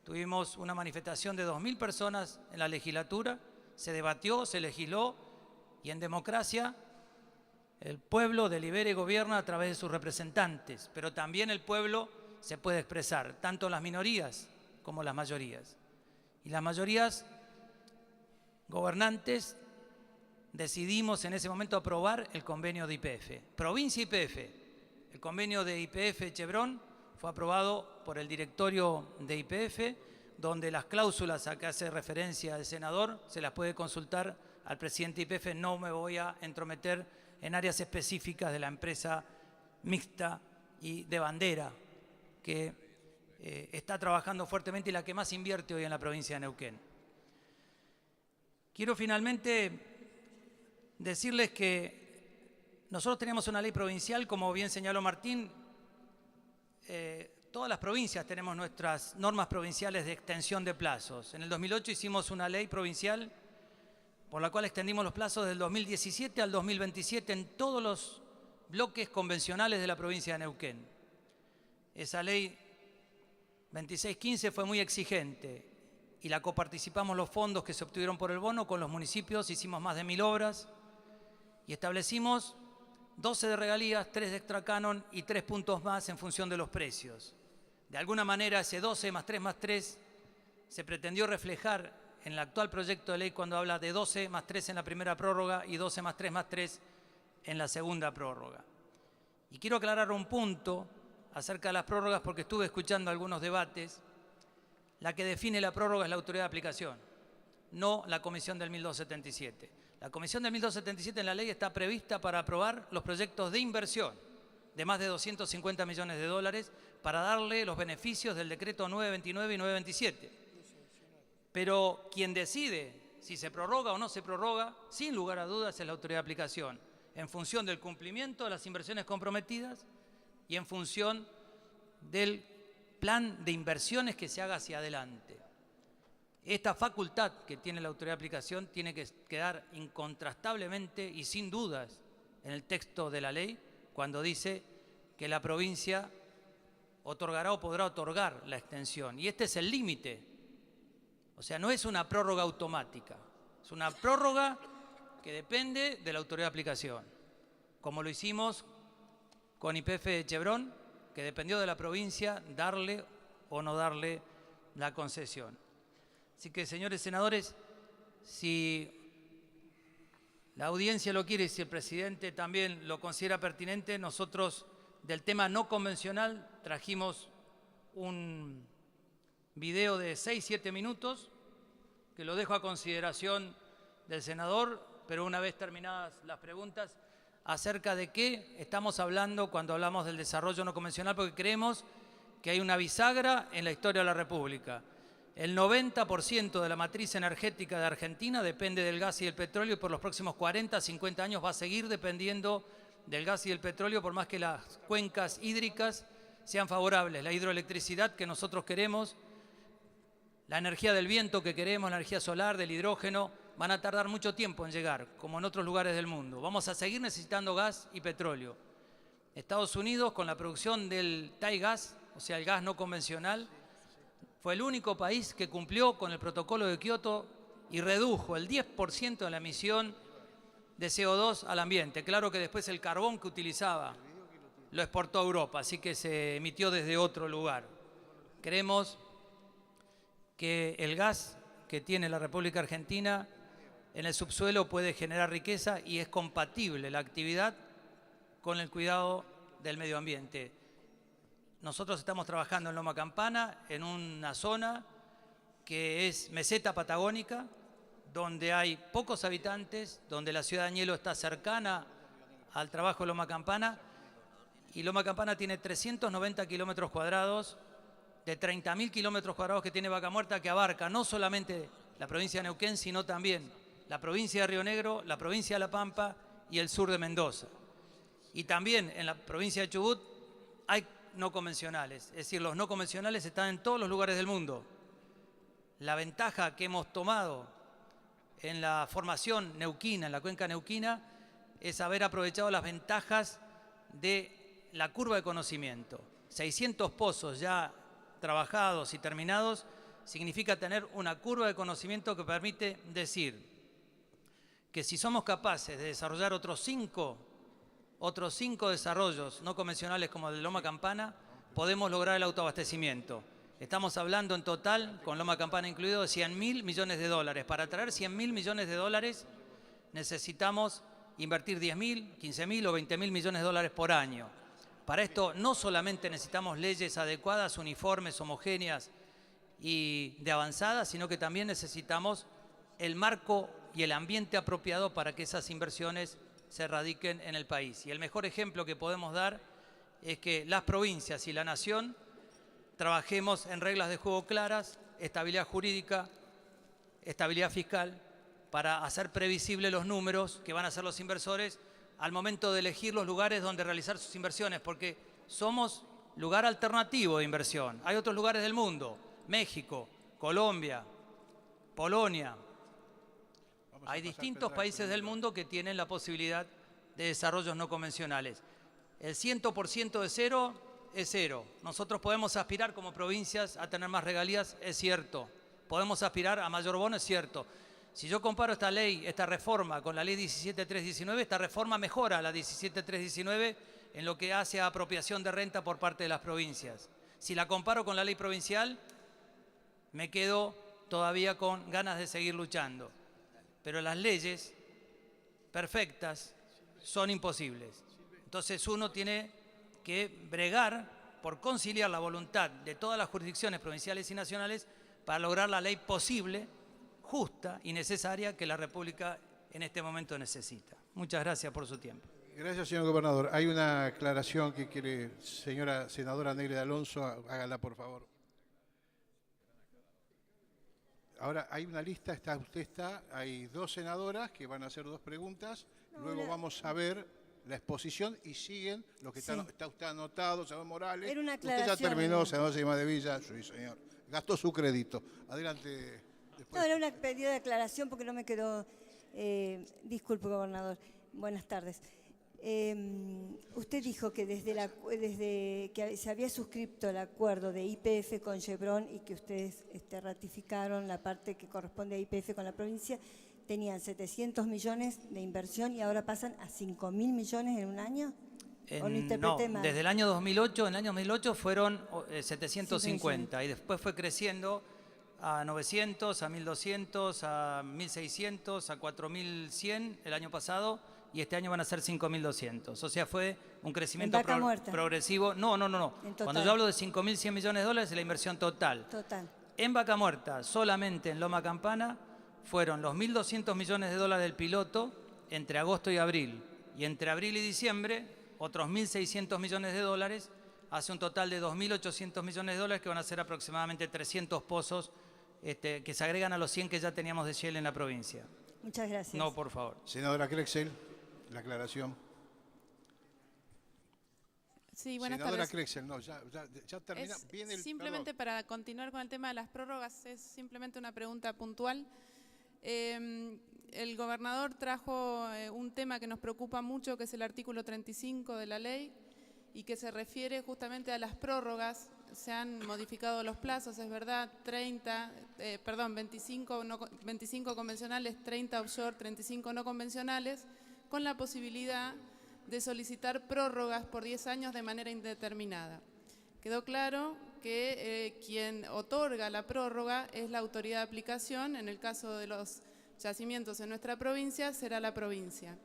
Tuvimos una manifestación de 2.000 personas en la legislatura, se debatió, se legisló y en democracia el pueblo delibera y gobierna a través de sus representantes, pero también el pueblo se puede expresar, tanto las minorías como las mayorías. Y las mayorías gobernantes decidimos en ese momento aprobar el convenio de YPF. Provincia YPF, el convenio de YPF Chevron fue aprobado por el directorio de YPF, donde las cláusulas a que hace referencia el senador se las puede consultar al presidente de YPF. No me voy a entrometer en áreas específicas de la empresa mixta y de bandera que está trabajando fuertemente y la que más invierte hoy en la provincia de Neuquén. Quiero finalmente decirles que nosotros tenemos una ley provincial, como bien señaló Martín, todas las provincias tenemos nuestras normas provinciales de extensión de plazos. En el 2008 hicimos una ley provincial por la cual extendimos los plazos del 2017 al 2027 en todos los bloques convencionales de la provincia de Neuquén. Esa ley 2615 fue muy exigente y la coparticipamos los fondos que se obtuvieron por el bono con los municipios, hicimos más de 1000 obras y establecimos 12 de regalías, 3 de extracanon y 3 puntos más en función de los precios. De alguna manera ese 12 más 3 más 3 se pretendió reflejar en el actual proyecto de ley cuando habla de 12 más 3 en la primera prórroga y 12 más 3 más 3 en la segunda prórroga. Y quiero aclarar un punto acerca de las prórrogas porque estuve escuchando algunos debates. La que define la prórroga es la autoridad de aplicación, no la comisión del 1277. La comisión del 1277 en la ley está prevista para aprobar los proyectos de inversión de más de 250 millones de dólares para darle los beneficios del decreto 929 y 927. Pero quien decide si se prorroga o no se prorroga, sin lugar a dudas, es la autoridad de aplicación, en función del cumplimiento de las inversiones comprometidas y en función del plan de inversiones que se haga hacia adelante. Esta facultad que tiene la autoridad de aplicación tiene que quedar incontrastablemente y sin dudas en el texto de la ley cuando dice que la provincia otorgará o podrá otorgar la extensión. Y este es el límite. O sea, no es una prórroga automática, es una prórroga que depende de la autoridad de aplicación, como lo hicimos con YPF Chevron, que dependió de la provincia darle o no darle la concesión. Así que, señores senadores, si la audiencia lo quiere y si el presidente también lo considera pertinente, nosotros del tema no convencional trajimos un video de 6-7 minutos que lo dejo a consideración del senador, pero una vez terminadas las preguntas, acerca de qué estamos hablando cuando hablamos del desarrollo no convencional, porque creemos que hay una bisagra en la historia de la República. El 90% de la matriz energética de Argentina depende del gas y del petróleo y por los próximos 40, 50 años va a seguir dependiendo del gas y del petróleo por más que las cuencas hídricas sean favorables. La hidroelectricidad que nosotros queremos, la energía del viento que queremos, la energía solar, del hidrógeno, van a tardar mucho tiempo en llegar, como en otros lugares del mundo. Vamos a seguir necesitando gas y petróleo. Estados Unidos, con la producción del TAI gas, o sea, el gas no convencional, fue el único país que cumplió con el protocolo de Kioto y redujo el 10% de la emisión de CO2 al ambiente. Claro que después el carbón que utilizaba lo exportó a Europa, así que se emitió desde otro lugar. Creemos que el gas que tiene la República Argentina en el subsuelo puede generar riqueza y es compatible la actividad con el cuidado del medio ambiente. Nosotros estamos trabajando en Loma Campana, en una zona que es meseta patagónica, donde hay pocos habitantes, donde la ciudad de Añelo está cercana al trabajo de Loma Campana, y Loma Campana tiene 390 kilómetros cuadrados, de 30.000 kilómetros cuadrados que tiene Vaca Muerta, que abarca no solamente la provincia de Neuquén, sino también la provincia de Río Negro, la provincia de La Pampa y el sur de Mendoza. Y también en la provincia de Chubut hay no convencionales, es decir, los no convencionales están en todos los lugares del mundo. La ventaja que hemos tomado en la formación neuquina, en la cuenca neuquina, es haber aprovechado las ventajas de la curva de conocimiento. 600 pozos ya trabajados y terminados significa tener una curva de conocimiento que permite decir que si somos capaces de desarrollar otros cinco desarrollos no convencionales como el de Loma Campana, podemos lograr el autoabastecimiento. Estamos hablando en total, con Loma Campana incluido, de 100.000 millones de dólares. Para traer 100.000 millones de dólares necesitamos invertir 10.000, 15.000 o 20.000 millones de dólares por año. Para esto no solamente necesitamos leyes adecuadas, uniformes, homogéneas y de avanzada, sino que también necesitamos el marco y el ambiente apropiado para que esas inversiones se radiquen en el país. Y el mejor ejemplo que podemos dar es que las provincias y la nación trabajemos en reglas de juego claras, estabilidad jurídica, estabilidad fiscal, para hacer previsibles los números que van a hacer los inversores al momento de elegir los lugares donde realizar sus inversiones, porque somos lugar alternativo de inversión. Hay otros lugares del mundo, México, Colombia, Polonia. Hay distintos países del mundo que tienen la posibilidad de desarrollos no convencionales. El 100% de cero es cero. Nosotros podemos aspirar como provincias a tener más regalías, es cierto. Podemos aspirar a mayor bono, es cierto. Si yo comparo esta ley, esta reforma con la ley 17.319, esta reforma mejora la 17.319 en lo que hace a apropiación de renta por parte de las provincias. Si la comparo con la ley provincial, me quedo todavía con ganas de seguir luchando. Pero las leyes perfectas son imposibles. Entonces uno tiene que bregar por conciliar la voluntad de todas las jurisdicciones provinciales y nacionales para lograr la ley posible, justa y necesaria que la República en este momento necesita. Muchas gracias por su tiempo. Gracias, señor gobernador. Hay una aclaración que quiere, señora senadora Negri de Alonso, hágala por favor. Ahora hay una lista, hay 2 senadoras que van a hacer 2 preguntas, luego vamos a ver la exposición y siguen los que está usted anotado, senador Morales. Era una usted ya terminó, senador Seguimá de Villa, sí, señor. Gastó su crédito. Adelante. Después. No, era una pedida de aclaración porque no me quedó... disculpe, gobernador. Buenas tardes. Usted dijo que desde que se había suscrito el acuerdo de YPF con Chevron y que ustedes ratificaron la parte que corresponde a YPF con la provincia, tenían 700 millones de inversión y ahora pasan a 5.000 millones en un año. No, desde el año 2008, en el año 2008 fueron 750 y después fue creciendo a 900, a 1.200, a 1.600, a 4.100 el año pasado y este año van a ser 5.200. O sea, fue un crecimiento progresivo. No. Cuando yo hablo de 5.100 millones de dólares es la inversión total. En Vaca Muerta, solamente en Loma Campana, fueron los 1.200 millones de dólares del piloto entre agosto y abril. Y entre abril y diciembre, otros 1.600 millones de dólares, hace un total de 2.800 millones de dólares que van a ser aproximadamente 300 pozos que se agregan a los 100 que ya teníamos de Shell en la provincia. Muchas gracias. No, por favor. Senadora Crexel, la aclaración. Sí, buenas Senadora tardes. Crexel, no, ya termina. Simplemente para continuar con el tema de las prórrogas, es simplemente una pregunta puntual. El gobernador trajo un tema que nos preocupa mucho, que es el artículo 35 de la ley, y que se refiere justamente a las prórrogas. Se han modificado los plazos, es verdad, 25 convencionales, 30 offshore, 35 no convencionales, con la posibilidad de solicitar prórrogas por 10 años de manera indeterminada. Quedó claro que quien otorga la prórroga es la autoridad de aplicación. En el caso de los yacimientos en nuestra provincia, será la provincia.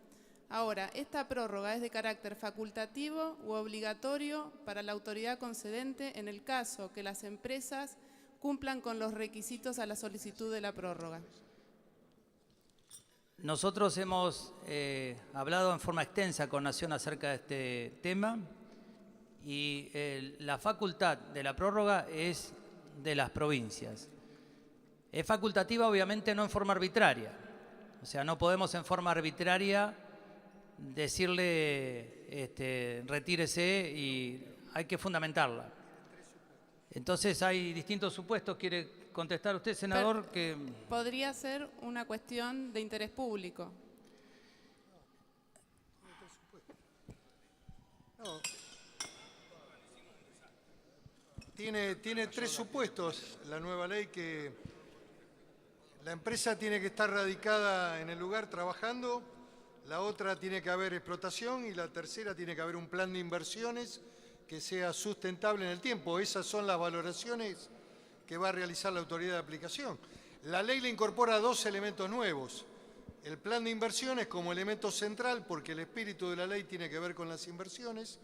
Ahora, ¿esta prórroga es de carácter facultativo u obligatorio para la autoridad concedente en el caso que las empresas cumplan con los requisitos a la solicitud de la prórroga? Nosotros hemos hablado en forma extensa con Nación acerca de este tema y la facultad de la prórroga es de las provincias. Es facultativa, obviamente, no en forma arbitraria. O sea, no podemos en forma arbitraria decirle retírese y hay que fundamentarla. Entonces hay distintos supuestos. ¿Quiere contestar usted, senador? Podría ser una cuestión de interés público. No. Tiene 3 supuestos la nueva ley: que la empresa tiene que estar radicada en el lugar trabajando, la otra tiene que haber explotación y la tercera tiene que haber un plan de inversiones que sea sustentable en el tiempo. Esas son las valoraciones que va a realizar la autoridad de aplicación. La ley le incorpora 2 elementos nuevos: el plan de inversiones como elemento central, porque el espíritu de la ley tiene que ver con las inversiones,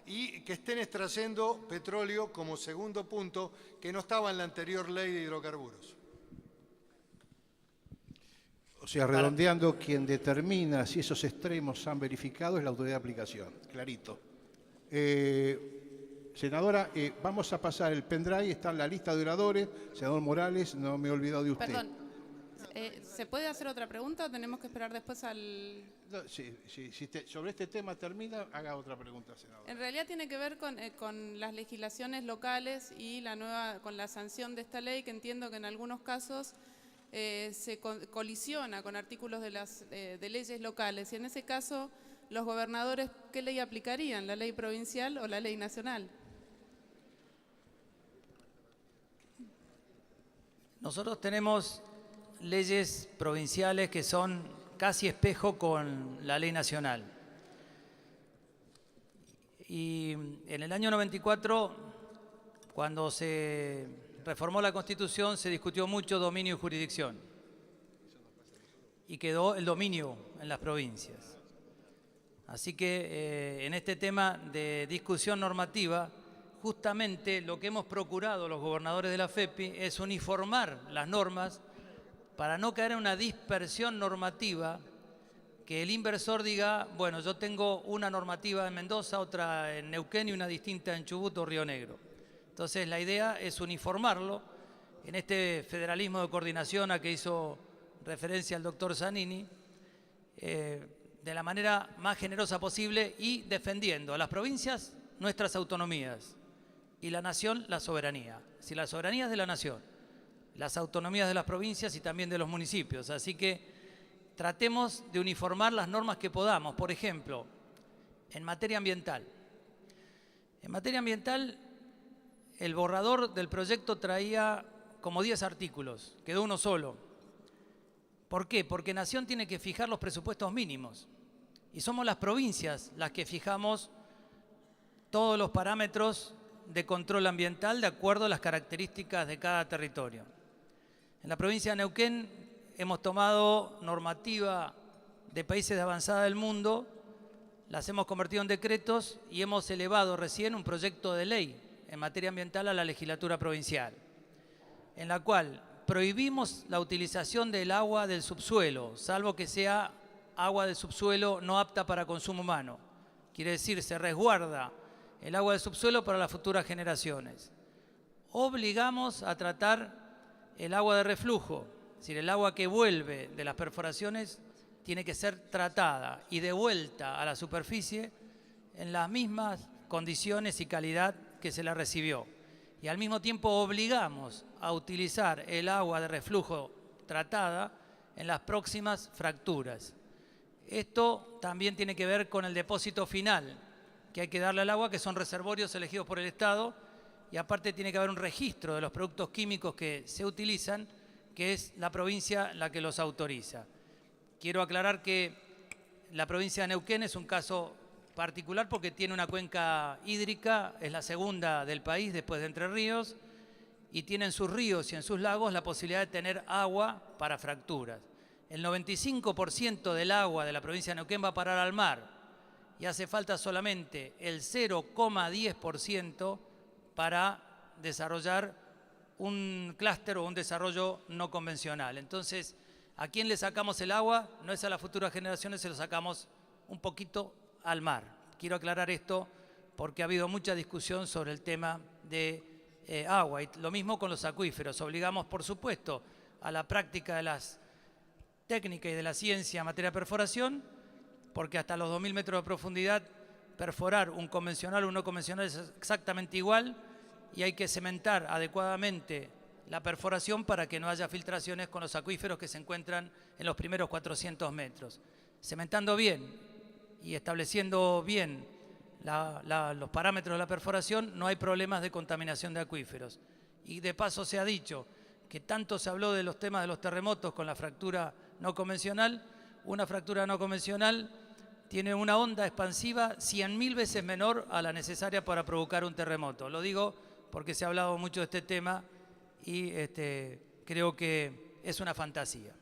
y que estén extrayendo petróleo como segundo punto, que no estaba en la anterior ley de hidrocarburos. O sea, redondeando, quien determina si esos extremos se han verificado es la autoridad de aplicación. Clarito. Senadora, vamos a pasar el pendrive, está en la lista de oradores. Senador Morales, no me he olvidado de usted. Perdón, ¿se puede hacer otra pregunta o tenemos que esperar después al...? No, si sobre este tema termina, haga otra pregunta, senador. En realidad tiene que ver con las legislaciones locales y con la sanción de esta ley, que entiendo que en algunos casos se colisiona con artículos de leyes locales. Y en ese caso, los gobernadores, ¿qué ley aplicarían? ¿La ley provincial o la ley nacional? Nosotros tenemos leyes provinciales que son casi espejo con la ley nacional. Y en el año 94, cuando se reformó la Constitución, se discutió mucho dominio y jurisdicción. Y quedó el dominio en las provincias. Así que en este tema de discusión normativa, justamente lo que hemos procurado los gobernadores de la FEPI es uniformar las normas para no caer en una dispersión normativa, que el inversor diga, bueno, yo tengo una normativa en Mendoza, otra en Neuquén y una distinta en Chubut o Río Negro. Entonces la idea es uniformarlo en este federalismo de coordinación a que hizo referencia el doctor Zanini, de la manera más generosa posible y defendiendo a las provincias nuestras autonomías y la nación la soberanía. Si la soberanía es de la nación, las autonomías de las provincias y también de los municipios. Así que tratemos de uniformar las normas que podamos. Por ejemplo, en materia ambiental. En materia ambiental, el borrador del proyecto traía como 10 artículos, quedó uno solo. ¿Por qué? Porque Nación tiene que fijar los presupuestos mínimos y somos las provincias las que fijamos todos los parámetros de control ambiental de acuerdo a las características de cada territorio. En la provincia de Neuquén hemos tomado normativa de países de avanzada del mundo, las hemos convertido en decretos y hemos elevado recién un proyecto de ley en materia ambiental a la legislatura provincial, en la cual prohibimos la utilización del agua del subsuelo, salvo que sea agua del subsuelo no apta para consumo humano. Quiere decir, se resguarda el agua del subsuelo para las futuras generaciones. Obligamos a tratar el agua de reflujo, es decir, el agua que vuelve de las perforaciones tiene que ser tratada y devuelta a la superficie en las mismas condiciones y calidad que se la recibió. Y al mismo tiempo obligamos a utilizar el agua de reflujo tratada en las próximas fracturas. Esto también tiene que ver con el depósito final que hay que darle al agua, que son reservorios elegidos por el Estado, y aparte tiene que haber un registro de los productos químicos que se utilizan, que es la provincia la que los autoriza. Quiero aclarar que la provincia de Neuquén es un caso particular porque tiene una cuenca hídrica, es la segunda del país después de Entre Ríos, y tiene en sus ríos y en sus lagos la posibilidad de tener agua para fracturas. El 95% del agua de la provincia de Neuquén va a parar al mar y hace falta solamente el 0,10% para desarrollar un clúster o un desarrollo no convencional. Entonces, ¿a quién le sacamos el agua? No es a las futuras generaciones, se lo sacamos un poquito al mar. Quiero aclarar esto porque ha habido mucha discusión sobre el tema de agua. Y lo mismo con los acuíferos. Obligamos, por supuesto, a la práctica de las técnicas y de la ciencia en materia de perforación, porque hasta los 2.000 metros de profundidad perforar un convencional o un no convencional es exactamente igual y hay que cementar adecuadamente la perforación para que no haya filtraciones con los acuíferos que se encuentran en los primeros 400 metros. Cementando bien y estableciendo bien los parámetros de la perforación, no hay problemas de contaminación de acuíferos. Y de paso se ha dicho que tanto se habló de los temas de los terremotos con la fractura no convencional. Una fractura no convencional tiene una onda expansiva 100.000 veces menor a la necesaria para provocar un terremoto. Lo digo porque se ha hablado mucho de este tema y creo que es una fantasía.